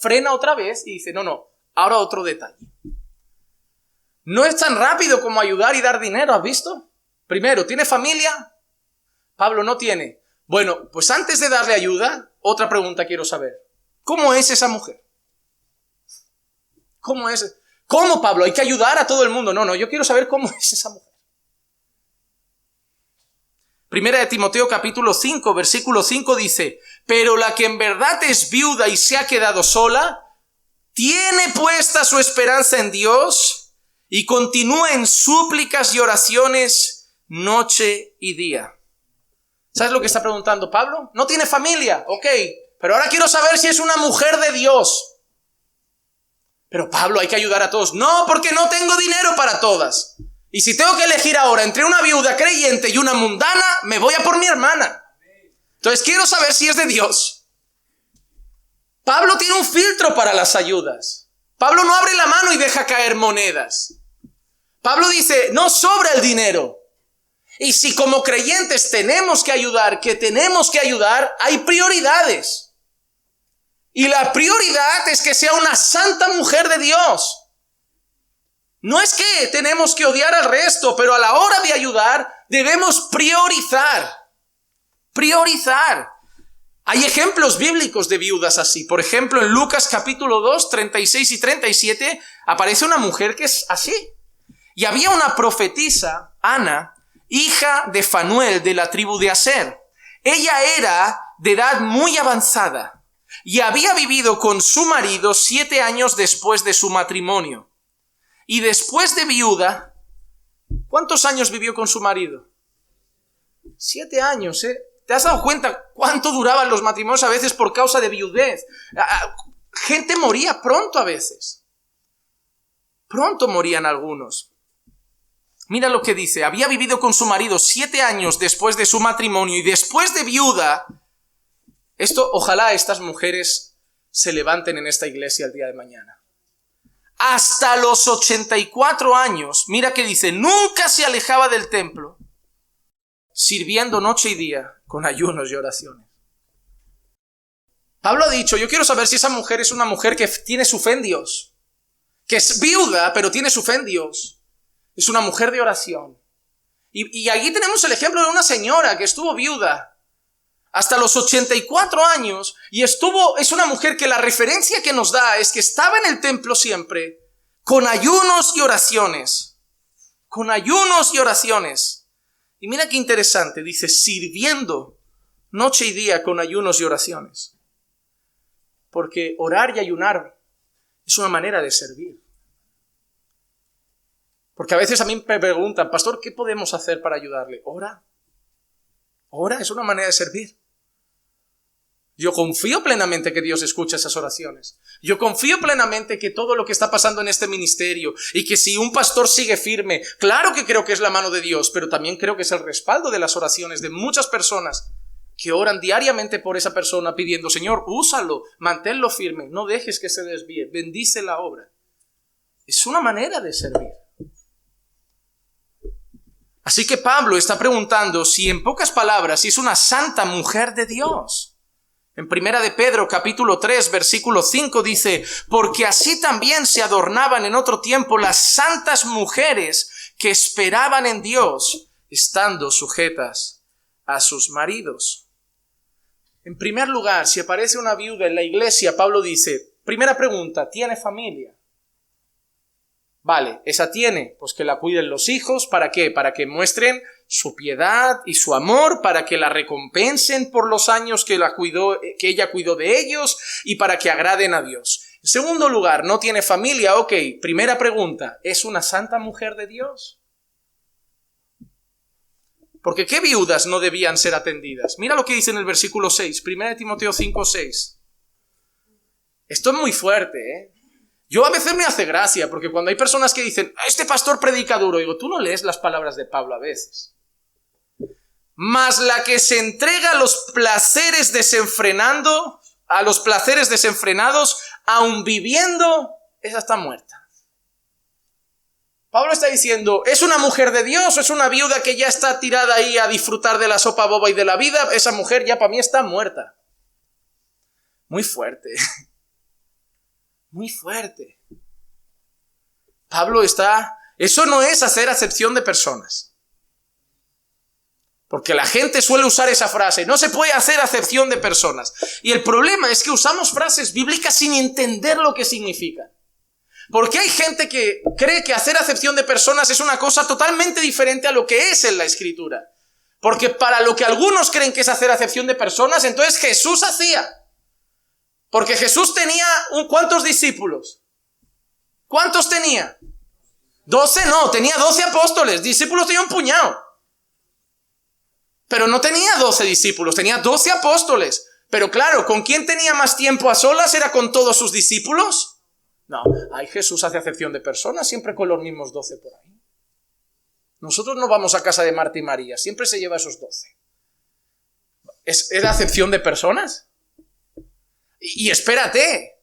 S2: frena otra vez y dice, no, ahora otro detalle. No es tan rápido como ayudar y dar dinero, ¿has visto? Primero, ¿tiene familia? Pablo no tiene. Bueno, pues antes de darle ayuda, otra pregunta quiero saber. ¿Cómo es esa mujer? ¿Cómo es? ¿Cómo, Pablo? Hay que ayudar a todo el mundo. No, yo quiero saber cómo es esa mujer. Primera de Timoteo capítulo 5, versículo 5 dice, Pero la que en verdad es viuda y se ha quedado sola, tiene puesta su esperanza en Dios y continúa en súplicas y oraciones noche y día. ¿Sabes lo que está preguntando Pablo? No tiene familia, ok, pero ahora quiero saber si es una mujer de Dios. Pero Pablo, hay que ayudar a todos. No, porque no tengo dinero para todas. Y si tengo que elegir ahora entre una viuda creyente y una mundana, me voy a por mi hermana. Entonces quiero saber si es de Dios. Pablo tiene un filtro para las ayudas. Pablo no abre la mano y deja caer monedas. Pablo dice, no sobra el dinero. Y si como creyentes tenemos que ayudar, hay prioridades. Y la prioridad es que sea una santa mujer de Dios. No es que tenemos que odiar al resto, pero a la hora de ayudar debemos priorizar. Priorizar. Hay ejemplos bíblicos de viudas así. Por ejemplo, en Lucas capítulo 2, 36 y 37, aparece una mujer que es así. Y había una profetisa, Ana, hija de Fanuel de la tribu de Aser. Ella era de edad muy avanzada y había vivido con su marido 7 años después de su matrimonio. Y después de viuda, ¿cuántos años vivió con su marido? 7 años, ¿eh? ¿Te has dado cuenta cuánto duraban los matrimonios a veces por causa de viudez? Gente moría pronto a veces. Pronto morían algunos. Mira lo que dice. Había vivido con su marido 7 años después de su matrimonio y después de viuda. Ojalá estas mujeres se levanten en esta iglesia el día de mañana. Hasta los 84 años, mira que dice, nunca se alejaba del templo, sirviendo noche y día con ayunos y oraciones. Pablo ha dicho, yo quiero saber si esa mujer es una mujer que tiene su fe en Dios, que es viuda, pero tiene su fe en Dios. Es una mujer de oración. Y aquí tenemos el ejemplo de una señora que estuvo viuda hasta los 84 años y es una mujer que la referencia que nos da es que estaba en el templo siempre con ayunos y oraciones. Con ayunos y oraciones. Y mira qué interesante, dice, sirviendo noche y día con ayunos y oraciones. Porque orar y ayunar es una manera de servir. Porque a veces a mí me preguntan, pastor, ¿qué podemos hacer para ayudarle? Ora. Ora es una manera de servir. Yo confío plenamente que Dios escucha esas oraciones. Yo confío plenamente que todo lo que está pasando en este ministerio y que si un pastor sigue firme, claro que creo que es la mano de Dios, pero también creo que es el respaldo de las oraciones de muchas personas que oran diariamente por esa persona pidiendo, Señor, úsalo, manténlo firme, no dejes que se desvíe, bendice la obra. Es una manera de servir. Así que Pablo está preguntando si en pocas palabras si es una santa mujer de Dios. En Primera de Pedro capítulo 3 versículo 5 dice, porque así también se adornaban en otro tiempo las santas mujeres que esperaban en Dios, estando sujetas a sus maridos. En primer lugar, si aparece una viuda en la iglesia, Pablo dice, primera pregunta, ¿tiene familia? Vale, esa tiene, pues que la cuiden los hijos, ¿para qué? Para que muestren su piedad y su amor, para que la recompensen por los años que ella cuidó de ellos y para que agraden a Dios. En segundo lugar, no tiene familia, ok, primera pregunta, ¿es una santa mujer de Dios? Porque ¿qué viudas no debían ser atendidas? Mira lo que dice en el versículo 6, 1 Timoteo 5, 6. Esto es muy fuerte, ¿eh? Yo a veces me hace gracia, porque cuando hay personas que dicen, este pastor predica duro, digo, tú no lees las palabras de Pablo a veces. Mas la que se entrega a los placeres desenfrenados, aun viviendo, esa está muerta. Pablo está diciendo, ¿es una mujer de Dios o es una viuda que ya está tirada ahí a disfrutar de la sopa boba y de la vida? Esa mujer ya para mí está muerta. Muy fuerte. Muy fuerte. Eso no es hacer acepción de personas. Porque la gente suele usar esa frase, no se puede hacer acepción de personas. Y el problema es que usamos frases bíblicas sin entender lo que significan. Porque hay gente que cree que hacer acepción de personas es una cosa totalmente diferente a lo que es en la Escritura. Porque para lo que algunos creen que es hacer acepción de personas, entonces Jesús hacía. Porque Jesús tenía ¿cuántos discípulos? ¿Cuántos tenía? 12 no, tenía 12 apóstoles. Discípulos tenía un puñado. Pero no tenía 12 discípulos, tenía 12 apóstoles. Pero claro, ¿con quién tenía más tiempo a solas? ¿Era con todos sus discípulos? No, Jesús hace acepción de personas, siempre con los mismos 12 por ahí. Nosotros no vamos a casa de Marta y María, siempre se lleva a esos 12. ¿Es la acepción de personas? Y espérate,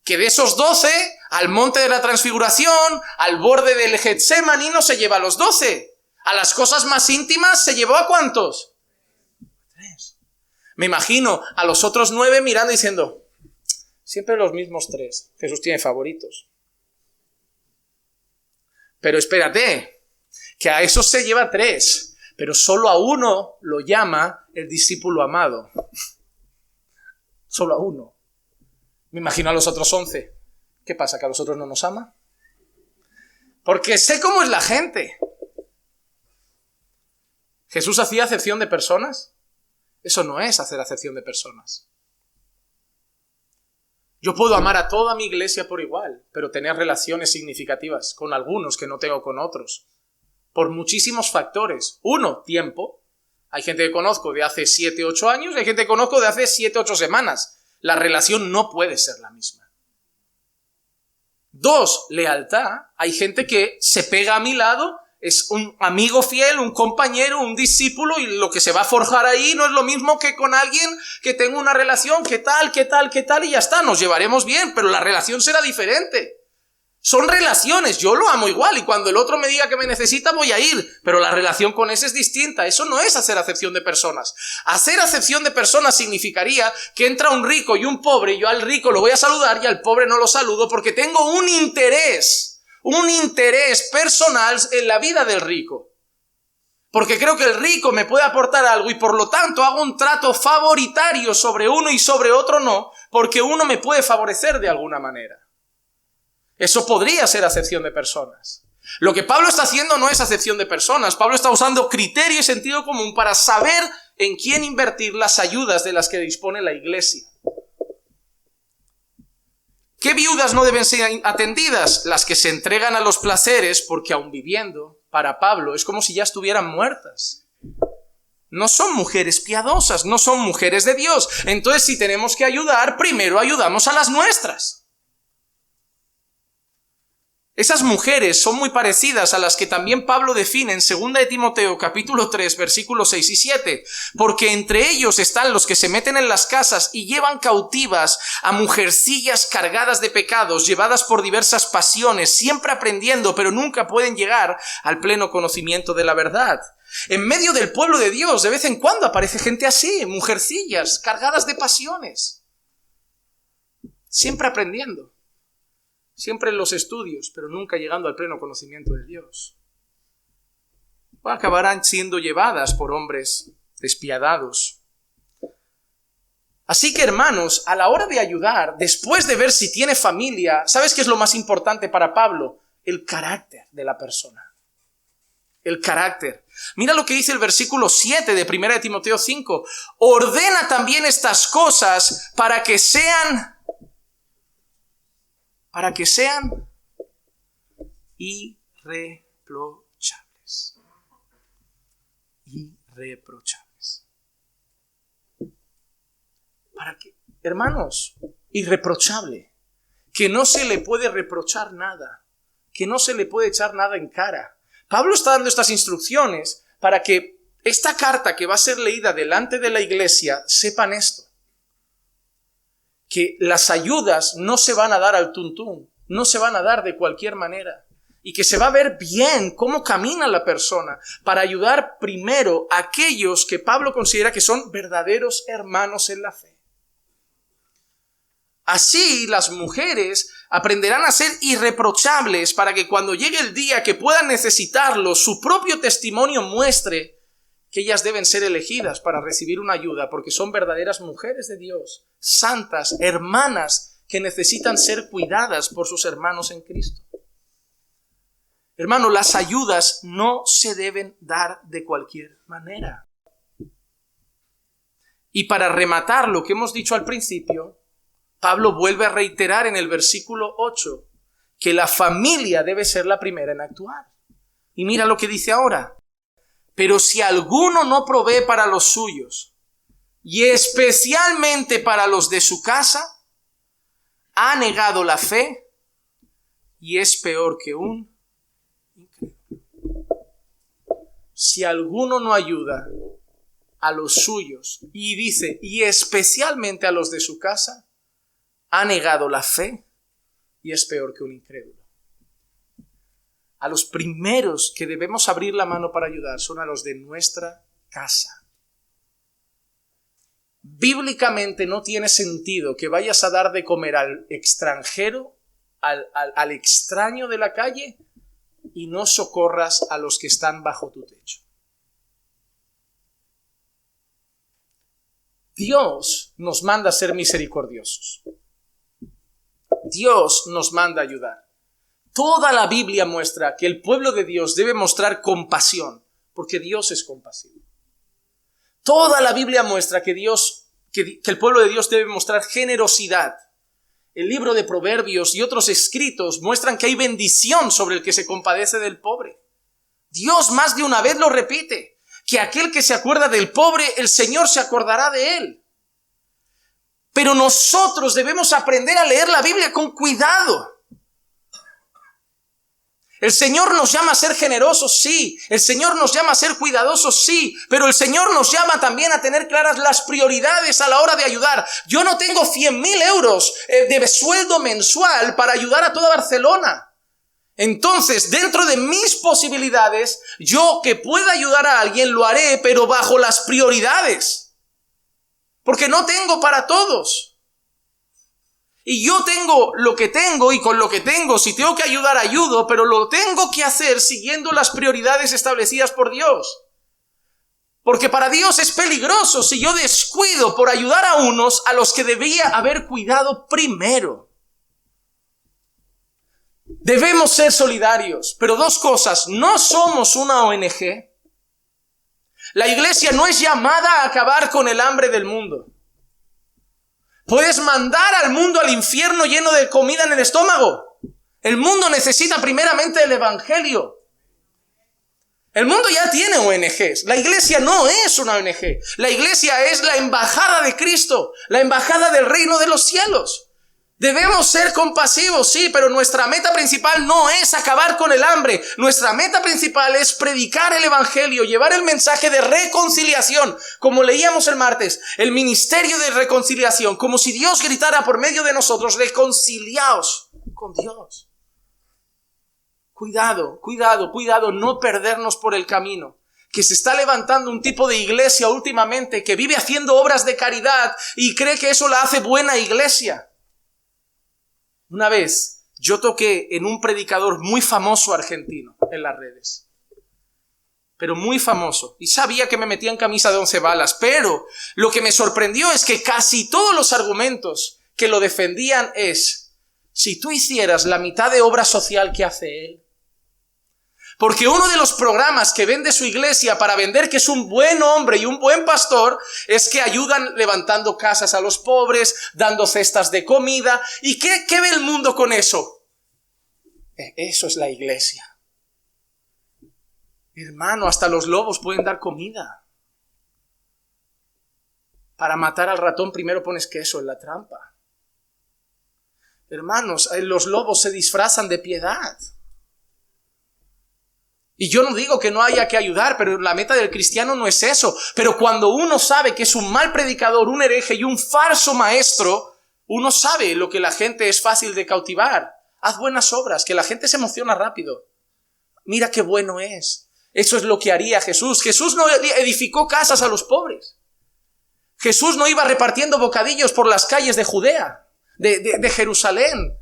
S2: que de esos 12, al monte de la transfiguración, al borde del Getsemaní, no se lleva a los 12. A las cosas más íntimas, ¿se llevó a cuántos? 3. Me imagino a los otros 9 mirando y diciendo, siempre los mismos 3. Jesús tiene favoritos. Pero espérate, que a esos se lleva 3, pero solo a uno lo llama el discípulo amado. Solo a uno. Me imagino a los otros 11. ¿Qué pasa? ¿Que a los otros no nos ama? Porque sé cómo es la gente. ¿Jesús hacía acepción de personas? Eso no es hacer acepción de personas. Yo puedo amar a toda mi iglesia por igual, pero tener relaciones significativas con algunos que no tengo con otros. Por muchísimos factores. 1, tiempo. Hay gente que conozco de hace 7, 8 años, hay gente que conozco de hace 7, 8 semanas. La relación no puede ser la misma. 2, lealtad. Hay gente que se pega a mi lado, es un amigo fiel, un compañero, un discípulo, y lo que se va a forjar ahí no es lo mismo que con alguien que tengo una relación, qué tal, y ya está, nos llevaremos bien, pero la relación será diferente. Son relaciones, yo lo amo igual, y cuando el otro me diga que me necesita voy a ir, pero la relación con ese es distinta. Eso no es hacer acepción de personas. Hacer acepción de personas significaría que entra un rico y un pobre, y yo al rico lo voy a saludar y al pobre no lo saludo porque tengo un interés personal en la vida del rico. Porque creo que el rico me puede aportar algo y por lo tanto hago un trato favoritario sobre uno y sobre otro no, porque uno me puede favorecer de alguna manera. Eso podría ser acepción de personas. Lo que Pablo está haciendo no es acepción de personas. Pablo está usando criterio y sentido común para saber en quién invertir las ayudas de las que dispone la iglesia. ¿Qué viudas no deben ser atendidas? Las que se entregan a los placeres, porque aun viviendo, para Pablo, es como si ya estuvieran muertas. No son mujeres piadosas, no son mujeres de Dios. Entonces, si tenemos que ayudar, primero ayudamos a las nuestras. Esas mujeres son muy parecidas a las que también Pablo define en 2 de Timoteo capítulo 3 versículos 6 y 7, porque entre ellos están los que se meten en las casas y llevan cautivas a mujercillas cargadas de pecados, llevadas por diversas pasiones, siempre aprendiendo, pero nunca pueden llegar al pleno conocimiento de la verdad. En medio del pueblo de Dios, de vez en cuando aparece gente así, mujercillas cargadas de pasiones, siempre aprendiendo. Siempre en los estudios, pero nunca llegando al pleno conocimiento de Dios. Acabarán siendo llevadas por hombres despiadados. Así que, hermanos, a la hora de ayudar, después de ver si tiene familia, ¿sabes qué es lo más importante para Pablo? El carácter de la persona. El carácter. Mira lo que dice el versículo 7 de 1 de Timoteo 5. Ordena también estas cosas para que sean irreprochables. Irreprochables. ¿Para qué? Hermanos, irreprochable. Que no se le puede reprochar nada. Que no se le puede echar nada en cara. Pablo está dando estas instrucciones para que esta carta que va a ser leída delante de la iglesia sepan esto. Que las ayudas no se van a dar al tuntún, no se van a dar de cualquier manera, y que se va a ver bien cómo camina la persona para ayudar primero a aquellos que Pablo considera que son verdaderos hermanos en la fe. Así las mujeres aprenderán a ser irreprochables para que cuando llegue el día que puedan necesitarlo, su propio testimonio muestre que ellas deben ser elegidas para recibir una ayuda porque son verdaderas mujeres de Dios, santas, hermanas que necesitan ser cuidadas por sus hermanos en Cristo. Hermano, las ayudas no se deben dar de cualquier manera. Y para rematar lo que hemos dicho al principio, Pablo vuelve a reiterar en el versículo 8 que la familia debe ser la primera en actuar. Y mira lo que dice ahora. Pero si alguno no provee para los suyos, y especialmente para los de su casa, ha negado la fe y es peor que un incrédulo. Si alguno no ayuda a los suyos, y dice, y especialmente a los de su casa, ha negado la fe y es peor que un incrédulo. A los primeros que debemos abrir la mano para ayudar son a los de nuestra casa. Bíblicamente no tiene sentido que vayas a dar de comer al extranjero, al extraño de la calle, y no socorras a los que están bajo tu techo. Dios nos manda a ser misericordiosos. Dios nos manda a ayudar. Toda la Biblia muestra que el pueblo de Dios debe mostrar compasión, porque Dios es compasivo. Toda la Biblia muestra que el pueblo de Dios debe mostrar generosidad. El libro de Proverbios y otros escritos muestran que hay bendición sobre el que se compadece del pobre. Dios más de una vez lo repite, que aquel que se acuerda del pobre, el Señor se acordará de él. Pero nosotros debemos aprender a leer la Biblia con cuidado. El Señor nos llama a ser generosos, sí. El Señor nos llama a ser cuidadosos, sí. Pero el Señor nos llama también a tener claras las prioridades a la hora de ayudar. Yo no tengo 100.000 euros de sueldo mensual para ayudar a toda Barcelona. Entonces, dentro de mis posibilidades, yo que pueda ayudar a alguien lo haré, pero bajo las prioridades. Porque no tengo para todos. Y yo tengo lo que tengo y con lo que tengo, si tengo que ayudar, ayudo, pero lo tengo que hacer siguiendo las prioridades establecidas por Dios. Porque para Dios es peligroso si yo descuido por ayudar a unos a los que debía haber cuidado primero. Debemos ser solidarios, pero dos cosas: no somos una ONG. La iglesia no es llamada a acabar con el hambre del mundo. Puedes mandar al mundo al infierno lleno de comida en el estómago. El mundo necesita primeramente el evangelio. El mundo ya tiene ONGs. La iglesia no es una ONG. La iglesia es la embajada de Cristo, la embajada del reino de los cielos. Debemos ser compasivos, sí, pero nuestra meta principal no es acabar con el hambre. Nuestra meta principal es predicar el evangelio, llevar el mensaje de reconciliación, como leíamos el martes, el ministerio de reconciliación, como si Dios gritara por medio de nosotros: reconciliaos con Dios. Cuidado, cuidado, cuidado, no perdernos por el camino. Que se está levantando un tipo de iglesia últimamente que vive haciendo obras de caridad y cree que eso la hace buena iglesia. Una vez yo toqué en un predicador muy famoso argentino en las redes, pero muy famoso, y sabía que me metía en camisa de 11 varas, pero lo que me sorprendió es que casi todos los argumentos que lo defendían es: si tú hicieras la mitad de obra social que hace él. Porque uno de los programas que vende su iglesia para vender que es un buen hombre y un buen pastor es que ayudan levantando casas a los pobres, dando cestas de comida. ¿Y qué ve el mundo con eso? Eso es la iglesia. Hermano, hasta los lobos pueden dar comida. Para matar al ratón primero pones queso en la trampa. Hermanos, los lobos se disfrazan de piedad. Y yo no digo que no haya que ayudar, pero la meta del cristiano no es eso. Pero cuando uno sabe que es un mal predicador, un hereje y un falso maestro, uno sabe lo que la gente es fácil de cautivar. Haz buenas obras, que la gente se emociona rápido. Mira qué bueno es. Eso es lo que haría Jesús. Jesús no edificó casas a los pobres. Jesús no iba repartiendo bocadillos por las calles de Judea, de Jerusalén.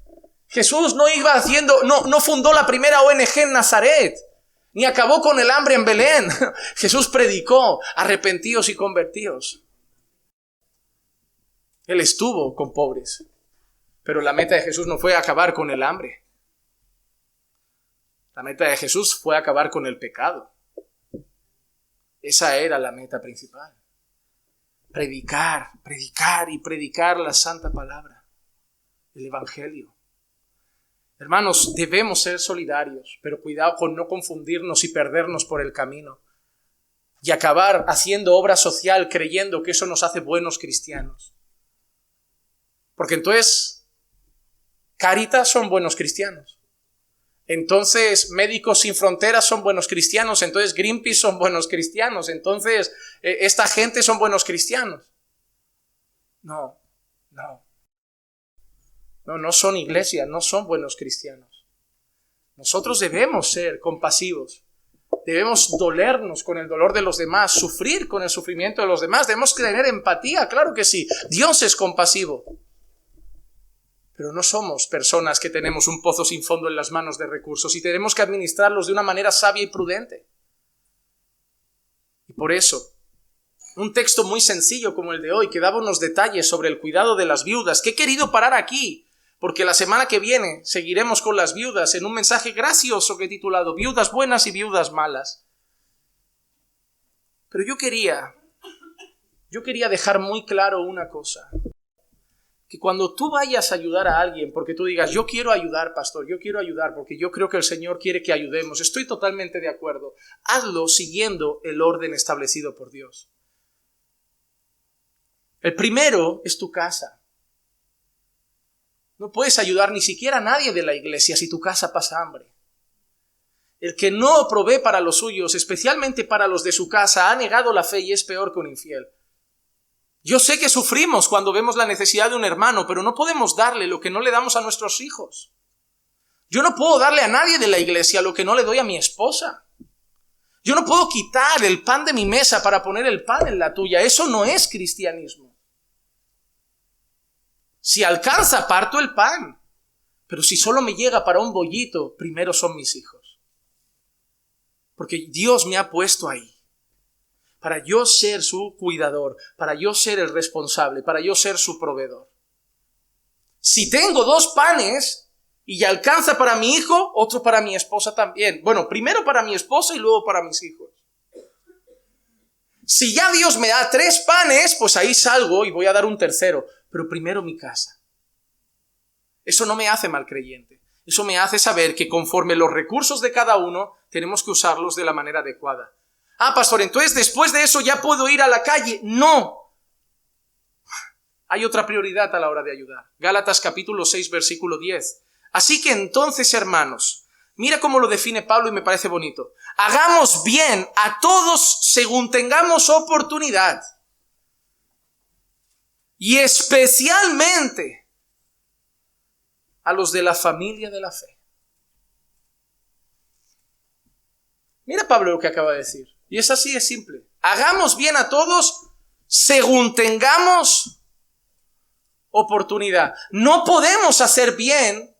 S2: Jesús no iba no fundó la primera ONG en Nazaret. Ni acabó con el hambre en Belén. Jesús predicó: arrepentíos y convertíos. Él estuvo con pobres. Pero la meta de Jesús no fue acabar con el hambre. La meta de Jesús fue acabar con el pecado. Esa era la meta principal. Predicar, predicar y predicar la santa palabra, el evangelio. Hermanos, debemos ser solidarios, pero cuidado con no confundirnos y perdernos por el camino y acabar haciendo obra social creyendo que eso nos hace buenos cristianos. Porque entonces, Cáritas son buenos cristianos. Entonces, Médicos Sin Fronteras son buenos cristianos. Entonces, Greenpeace son buenos cristianos. Entonces, esta gente son buenos cristianos. No son iglesia, no son buenos cristianos. Nosotros debemos ser compasivos. Debemos dolernos con el dolor de los demás, sufrir con el sufrimiento de los demás. Debemos tener empatía, claro que sí. Dios es compasivo. Pero no somos personas que tenemos un pozo sin fondo en las manos de recursos y tenemos que administrarlos de una manera sabia y prudente. Y por eso, un texto muy sencillo como el de hoy, que daba unos detalles sobre el cuidado de las viudas, que he querido parar aquí, porque la semana que viene seguiremos con las viudas en un mensaje gracioso que he titulado Viudas buenas y viudas malas. Pero yo quería dejar muy claro una cosa. Que cuando tú vayas a ayudar a alguien, porque tú digas, yo quiero ayudar, pastor, yo quiero ayudar, porque yo creo que el Señor quiere que ayudemos, estoy totalmente de acuerdo. Hazlo siguiendo el orden establecido por Dios. El primero es tu casa. No puedes ayudar ni siquiera a nadie de la iglesia si tu casa pasa hambre. El que no provee para los suyos, especialmente para los de su casa, ha negado la fe y es peor que un infiel. Yo sé que sufrimos cuando vemos la necesidad de un hermano, pero no podemos darle lo que no le damos a nuestros hijos. Yo no puedo darle a nadie de la iglesia lo que no le doy a mi esposa. Yo no puedo quitar el pan de mi mesa para poner el pan en la tuya. Eso no es cristianismo. Si alcanza, parto el pan. Pero si solo me llega para un bollito, primero son mis hijos. Porque Dios me ha puesto ahí. Para yo ser su cuidador, para yo ser el responsable, para yo ser su proveedor. Si tengo 2 panes y ya alcanza para mi hijo, otro para mi esposa también. Bueno, primero para mi esposa y luego para mis hijos. Si ya Dios me da 3 panes, pues ahí salgo y voy a dar un tercero. Pero primero mi casa. Eso no me hace mal creyente. Eso me hace saber que conforme los recursos de cada uno, tenemos que usarlos de la manera adecuada. Ah, pastor, entonces después de eso ya puedo ir a la calle. No. Hay otra prioridad a la hora de ayudar. Gálatas capítulo 6, versículo 10. Así que entonces, hermanos, mira cómo lo define Pablo y me parece bonito. Hagamos bien a todos según tengamos oportunidad. Y especialmente a los de la familia de la fe. Mira Pablo lo que acaba de decir. Y es así, es simple. Hagamos bien a todos según tengamos oportunidad. No podemos hacer bien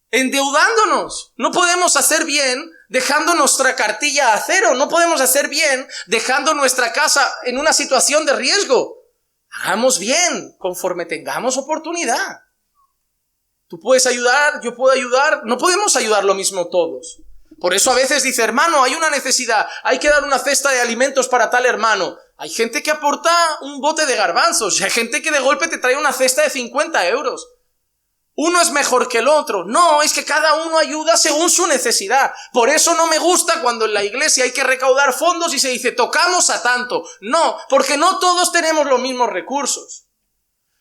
S2: endeudándonos. No podemos hacer bien dejando nuestra cartilla a cero. No podemos hacer bien dejando nuestra casa en una situación de riesgo. Hagamos bien conforme tengamos oportunidad. Tú puedes ayudar, yo puedo ayudar. No podemos ayudar lo mismo todos. Por eso a veces dice, hermano, hay una necesidad, hay que dar una cesta de alimentos para tal hermano. Hay gente que aporta un bote de garbanzos y hay gente que de golpe te trae una cesta de 50 euros. Uno es mejor que el otro. No, es que cada uno ayuda según su necesidad. Por eso no me gusta cuando en la iglesia hay que recaudar fondos y se dice, tocamos a tanto. No, porque no todos tenemos los mismos recursos.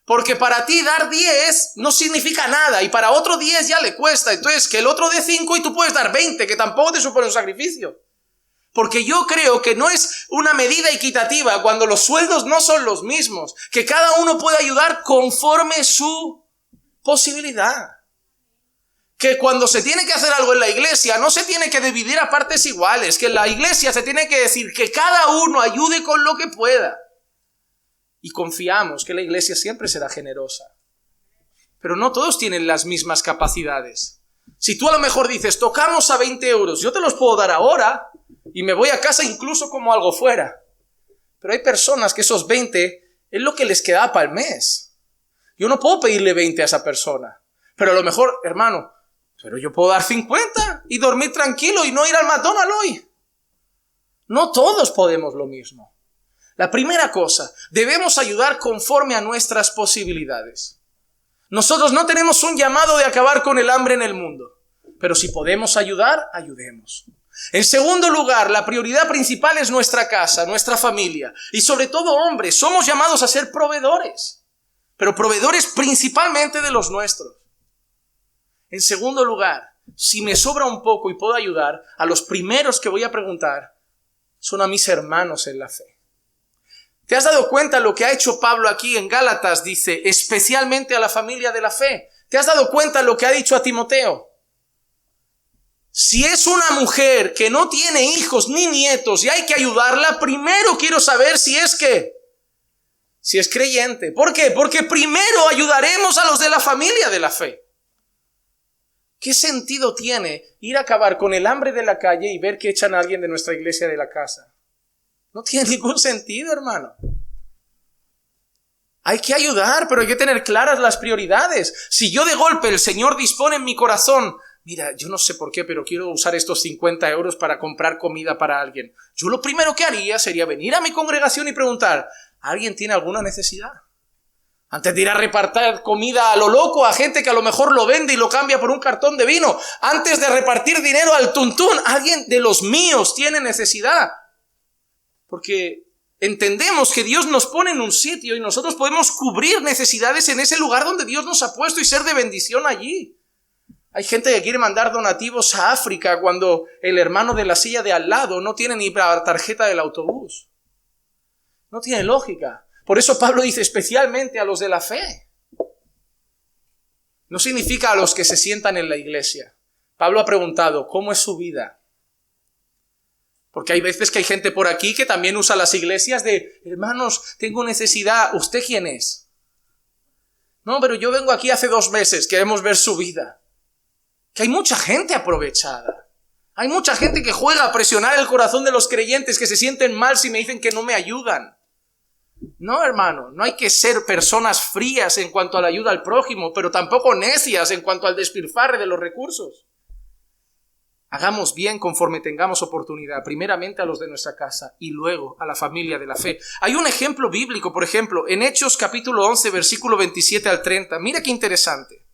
S2: Porque para ti dar 10 no significa nada y para otro 10 ya le cuesta. Entonces que el otro dé 5 y tú puedes dar 20, que tampoco te supone un sacrificio. Porque yo creo que no es una medida equitativa cuando los sueldos no son los mismos. Que cada uno puede ayudar conforme su posibilidad. Que cuando se tiene que hacer algo en la iglesia no se tiene que dividir a partes iguales. Que en la iglesia se tiene que decir que cada uno ayude con lo que pueda. Y confiamos que la iglesia siempre será generosa. Pero no todos tienen las mismas capacidades. Si tú a lo mejor dices, tocamos a 20 euros, yo te los puedo dar ahora y me voy a casa incluso como algo fuera. Pero hay personas que esos 20 es lo que les queda para el mes. Yo no puedo pedirle 20 a esa persona. Pero a lo mejor, hermano, pero yo puedo dar 50 y dormir tranquilo y no ir al McDonald's hoy. No todos podemos lo mismo. La primera cosa, debemos ayudar conforme a nuestras posibilidades. Nosotros no tenemos un llamado de acabar con el hambre en el mundo, pero si podemos ayudar, ayudemos. En segundo lugar, la prioridad principal es nuestra casa, nuestra familia. Y sobre todo, hombres, somos llamados a ser proveedores, pero proveedores principalmente de los nuestros. En segundo lugar, si me sobra un poco y puedo ayudar, a los primeros que voy a preguntar son a mis hermanos en la fe. ¿Te has dado cuenta lo que ha hecho Pablo aquí en Gálatas? Dice, especialmente a la familia de la fe. ¿Te has dado cuenta lo que ha dicho a Timoteo? Si es una mujer que no tiene hijos ni nietos y hay que ayudarla, primero quiero saber si es creyente. ¿Por qué? Porque primero ayudaremos a los de la familia de la fe. ¿Qué sentido tiene ir a acabar con el hambre de la calle y ver que echan a alguien de nuestra iglesia de la casa? No tiene ningún sentido, hermano. Hay que ayudar, pero hay que tener claras las prioridades. Si yo de golpe el Señor dispone en mi corazón, mira, yo no sé por qué, pero quiero usar estos 50 euros para comprar comida para alguien. Yo lo primero que haría sería venir a mi congregación y preguntar, ¿alguien tiene alguna necesidad? Antes de ir a repartir comida a lo loco, a gente que a lo mejor lo vende y lo cambia por un cartón de vino. Antes de repartir dinero al tuntún, alguien de los míos tiene necesidad. Porque entendemos que Dios nos pone en un sitio y nosotros podemos cubrir necesidades en ese lugar donde Dios nos ha puesto y ser de bendición allí. Hay gente que quiere mandar donativos a África cuando el hermano de la silla de al lado no tiene ni la tarjeta del autobús. No tiene lógica. Por eso Pablo dice especialmente a los de la fe. No significa a los que se sientan en la iglesia. Pablo ha preguntado, ¿cómo es su vida? Porque hay veces que hay gente por aquí que también usa las iglesias de, hermanos, tengo necesidad, ¿usted quién es? No, pero yo vengo aquí hace 2 meses, queremos ver su vida. Que hay mucha gente aprovechada. Hay mucha gente que juega a presionar el corazón de los creyentes que se sienten mal si me dicen que no me ayudan. No, hermano, no hay que ser personas frías en cuanto a la ayuda al prójimo, pero tampoco necias en cuanto al despilfarre de los recursos. Hagamos bien conforme tengamos oportunidad, primeramente a los de nuestra casa y luego a la familia de la fe. Hay un ejemplo bíblico, por ejemplo, en Hechos capítulo 11, versículo 27 al 30. Mira qué interesante.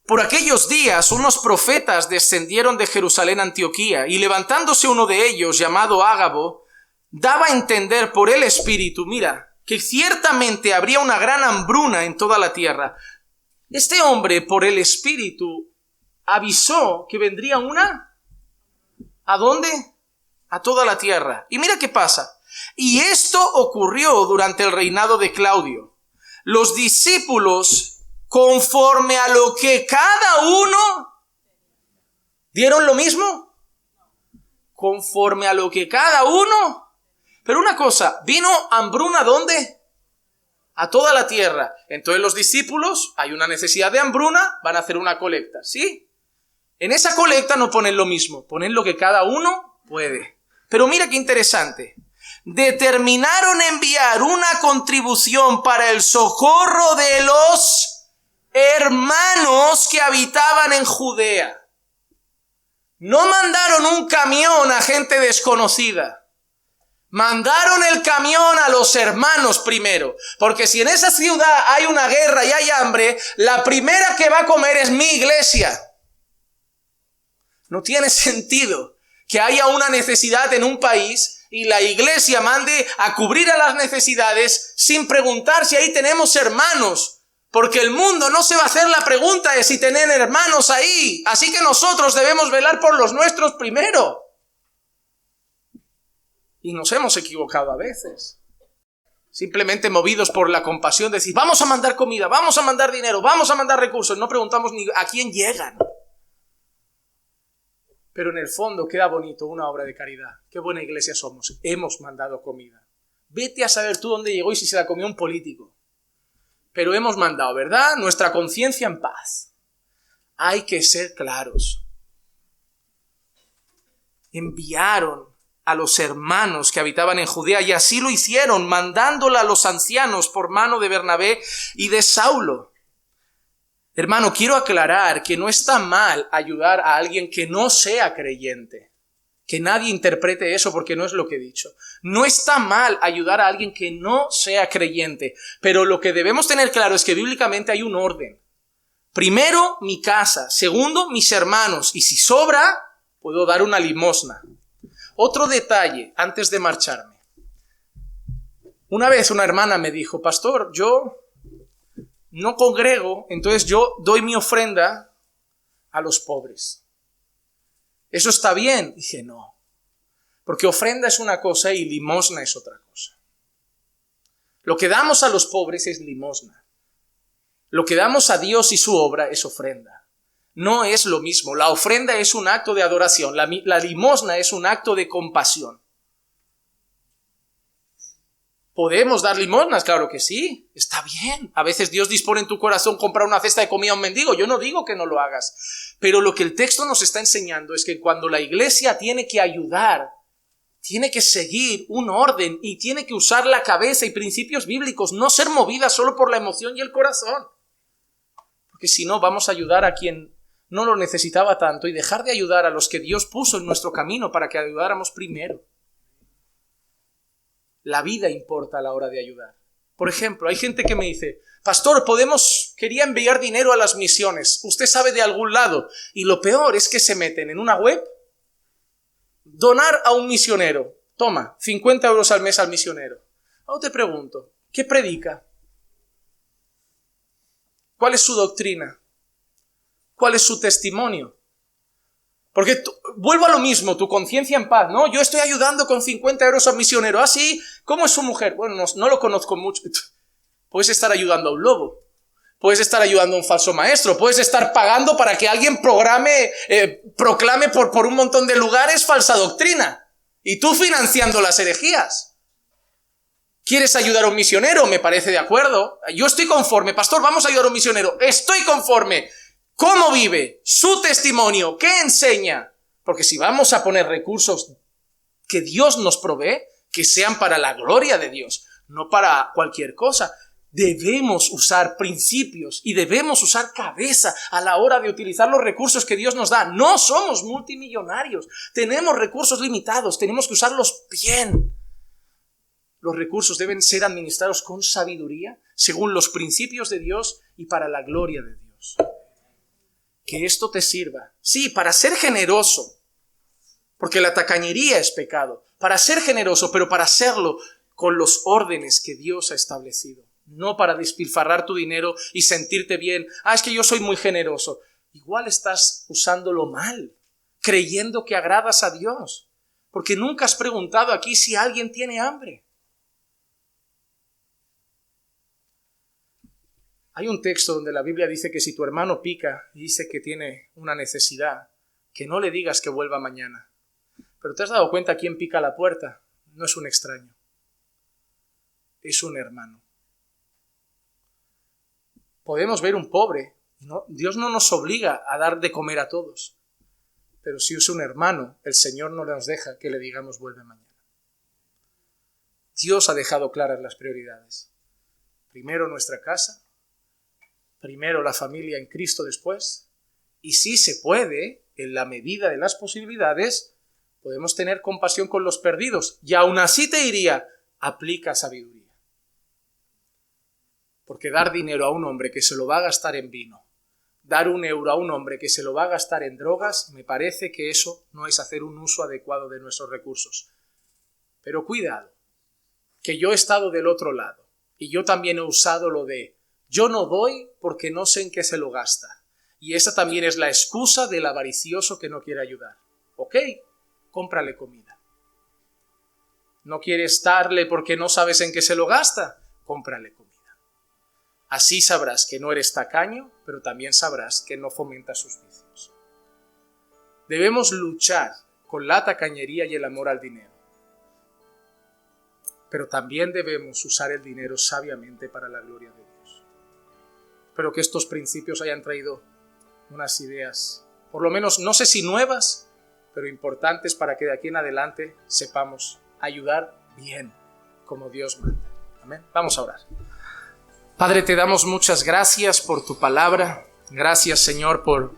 S2: Por aquellos días unos profetas descendieron de Jerusalén a Antioquía y levantándose uno de ellos, llamado Ágabo, daba a entender por el Espíritu, mira, que ciertamente habría una gran hambruna en toda la tierra. Este hombre, por el Espíritu, avisó que vendría una... ¿A dónde? A toda la tierra. Y mira qué pasa. Y esto ocurrió durante el reinado de Claudio. Los discípulos, conforme a lo que cada uno... ¿Dieron lo mismo? Conforme a lo que cada uno... Pero una cosa, ¿vino hambruna dónde? A toda la tierra. Entonces los discípulos, hay una necesidad de hambruna, van a hacer una colecta, ¿sí? En esa colecta no ponen lo mismo, ponen lo que cada uno puede. Pero mira qué interesante. Determinaron enviar una contribución para el socorro de los hermanos que habitaban en Judea. No mandaron un camión a gente desconocida. Mandaron el camión a los hermanos primero, porque si en esa ciudad hay una guerra y hay hambre, la primera que va a comer es mi iglesia. No tiene sentido que haya una necesidad en un país y la iglesia mande a cubrir a las necesidades sin preguntar si ahí tenemos hermanos, porque el mundo no se va a hacer la pregunta de si tienen hermanos ahí, así que nosotros debemos velar por los nuestros primero. Y nos hemos equivocado a veces. Simplemente movidos por la compasión, decir, vamos a mandar comida, vamos a mandar dinero, vamos a mandar recursos. No preguntamos ni a quién llegan. Pero en el fondo queda bonito una obra de caridad. Qué buena iglesia somos. Hemos mandado comida. Vete a saber tú dónde llegó y si se la comió un político. Pero hemos mandado, ¿verdad? Nuestra conciencia en paz. Hay que ser claros. Enviaron a los hermanos que habitaban en Judea, y así lo hicieron, mandándola a los ancianos por mano de Bernabé y de Saulo. Hermano, quiero aclarar que no está mal ayudar a alguien que no sea creyente, Que nadie interprete eso porque no es lo que he dicho. No está mal ayudar a alguien que no sea creyente, pero lo que debemos tener claro es que bíblicamente hay un orden. Primero, mi casa. Segundo, mis hermanos. Y si sobra, puedo dar una limosna. Otro detalle antes de marcharme. Una vez una hermana me dijo, pastor, yo no congrego, entonces yo doy mi ofrenda a los pobres. ¿Eso está bien? Dije, no. Porque ofrenda es una cosa y limosna es otra cosa. Lo que damos a los pobres es limosna. Lo que damos a Dios y su obra es ofrenda. No es lo mismo. La ofrenda es un acto de adoración. La limosna es un acto de compasión. ¿Podemos dar limosnas? Claro que sí. Está bien. A veces Dios dispone en tu corazón comprar una cesta de comida a un mendigo. Yo no digo que no lo hagas. Pero lo que el texto nos está enseñando es que cuando la iglesia tiene que ayudar, tiene que seguir un orden y tiene que usar la cabeza y principios bíblicos, no ser movida solo por la emoción y el corazón. Porque si no, vamos a ayudar a quien no lo necesitaba tanto y dejar de ayudar a los que Dios puso en nuestro camino para que ayudáramos primero. La vida importa a la hora de ayudar. Por ejemplo, hay gente que me dice, pastor, quería enviar dinero a las misiones. ¿Usted sabe de algún lado? Y lo peor es que se meten en una web, donar a un misionero. Toma, 50 euros al mes al misionero. Ahora te pregunto, ¿qué predica? ¿Cuál es su doctrina? ¿Cuál es su testimonio? Porque vuelvo a lo mismo, tu conciencia en paz, ¿no? Yo estoy ayudando con 50 euros a un misionero. ¿Ah, sí? ¿Cómo es su mujer? Bueno, no lo conozco mucho. Puedes estar ayudando a un lobo. Puedes estar ayudando a un falso maestro. Puedes estar pagando para que alguien proclame por un montón de lugares falsa doctrina. Y tú financiando las herejías. ¿Quieres ayudar a un misionero? Me parece de acuerdo. Yo estoy conforme. Pastor, vamos a ayudar a un misionero. Estoy conforme. ¿Cómo vive? Su testimonio. ¿Qué enseña? Porque si vamos a poner recursos que Dios nos provee, que sean para la gloria de Dios, no para cualquier cosa. Debemos usar principios y debemos usar cabeza a la hora de utilizar los recursos que Dios nos da. No somos multimillonarios. Tenemos recursos limitados. Tenemos que usarlos bien. Los recursos deben ser administrados con sabiduría, según los principios de Dios y para la gloria de Dios. Que esto te sirva, sí, para ser generoso, porque la tacañería es pecado, para ser generoso, pero para hacerlo con los órdenes que Dios ha establecido, no para despilfarrar tu dinero y sentirte bien. Es que yo soy muy generoso. Igual estás usándolo mal, creyendo que agradas a Dios, porque nunca has preguntado aquí si alguien tiene hambre. Hay un texto donde la Biblia dice que si tu hermano pica y dice que tiene una necesidad, que no le digas que vuelva mañana. Pero ¿te has dado cuenta quién pica la puerta? No es un extraño. Es un hermano. Podemos ver un pobre. ¿No? Dios no nos obliga a dar de comer a todos. Pero si es un hermano, el Señor no nos deja que le digamos vuelve mañana. Dios ha dejado claras las prioridades. Primero nuestra casa. Primero la familia en Cristo después. Y si se puede, en la medida de las posibilidades, podemos tener compasión con los perdidos. Y aún así te diría, aplica sabiduría. Porque dar dinero a un hombre que se lo va a gastar en vino, dar 1 euro a un hombre que se lo va a gastar en drogas, me parece que eso no es hacer un uso adecuado de nuestros recursos. Pero cuidado, que yo he estado del otro lado. Y yo también he usado lo de yo no doy porque no sé en qué se lo gasta. Y esa también es la excusa del avaricioso que no quiere ayudar. Ok, cómprale comida. ¿No quieres darle porque no sabes en qué se lo gasta? Cómprale comida. Así sabrás que no eres tacaño, pero también sabrás que no fomentas sus vicios. Debemos luchar con la tacañería y el amor al dinero. Pero también debemos usar el dinero sabiamente para la gloria de Dios. Espero que estos principios hayan traído unas ideas, por lo menos no sé si nuevas, pero importantes para que de aquí en adelante sepamos ayudar bien como Dios manda. Amén. Vamos a orar. Padre, te damos muchas gracias por tu palabra. Gracias, Señor, por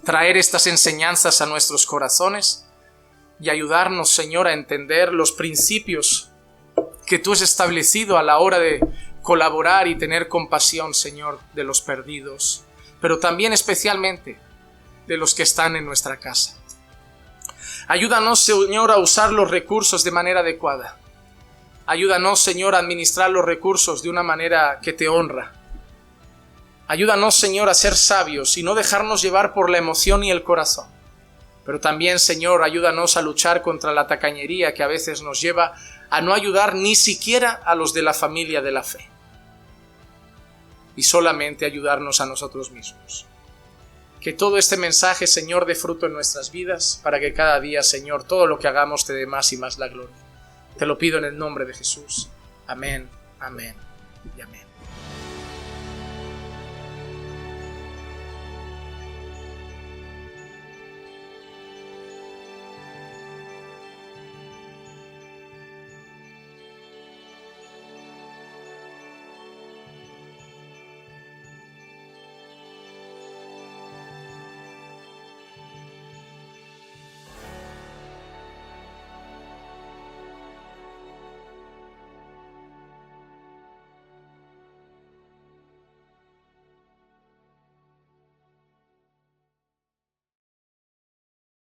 S2: traer estas enseñanzas a nuestros corazones. y ayudarnos, Señor, a entender los principios que tú has establecido a la hora de colaborar y tener compasión, Señor, de los perdidos, pero también especialmente de los que están en nuestra casa. Ayúdanos, Señor, a usar los recursos de manera adecuada. Ayúdanos, Señor, a administrar los recursos de una manera que te honra. Ayúdanos, Señor, a ser sabios y no dejarnos llevar por la emoción y el corazón. Pero también, Señor, ayúdanos a luchar contra la tacañería que a veces nos lleva a no ayudar ni siquiera a los de la familia de la fe. Y solamente ayudarnos a nosotros mismos. Que todo este mensaje, Señor, dé fruto en nuestras vidas, para que cada día, Señor, todo lo que hagamos te dé más y más la gloria. Te lo pido en el nombre de Jesús. Amén, amén y amén.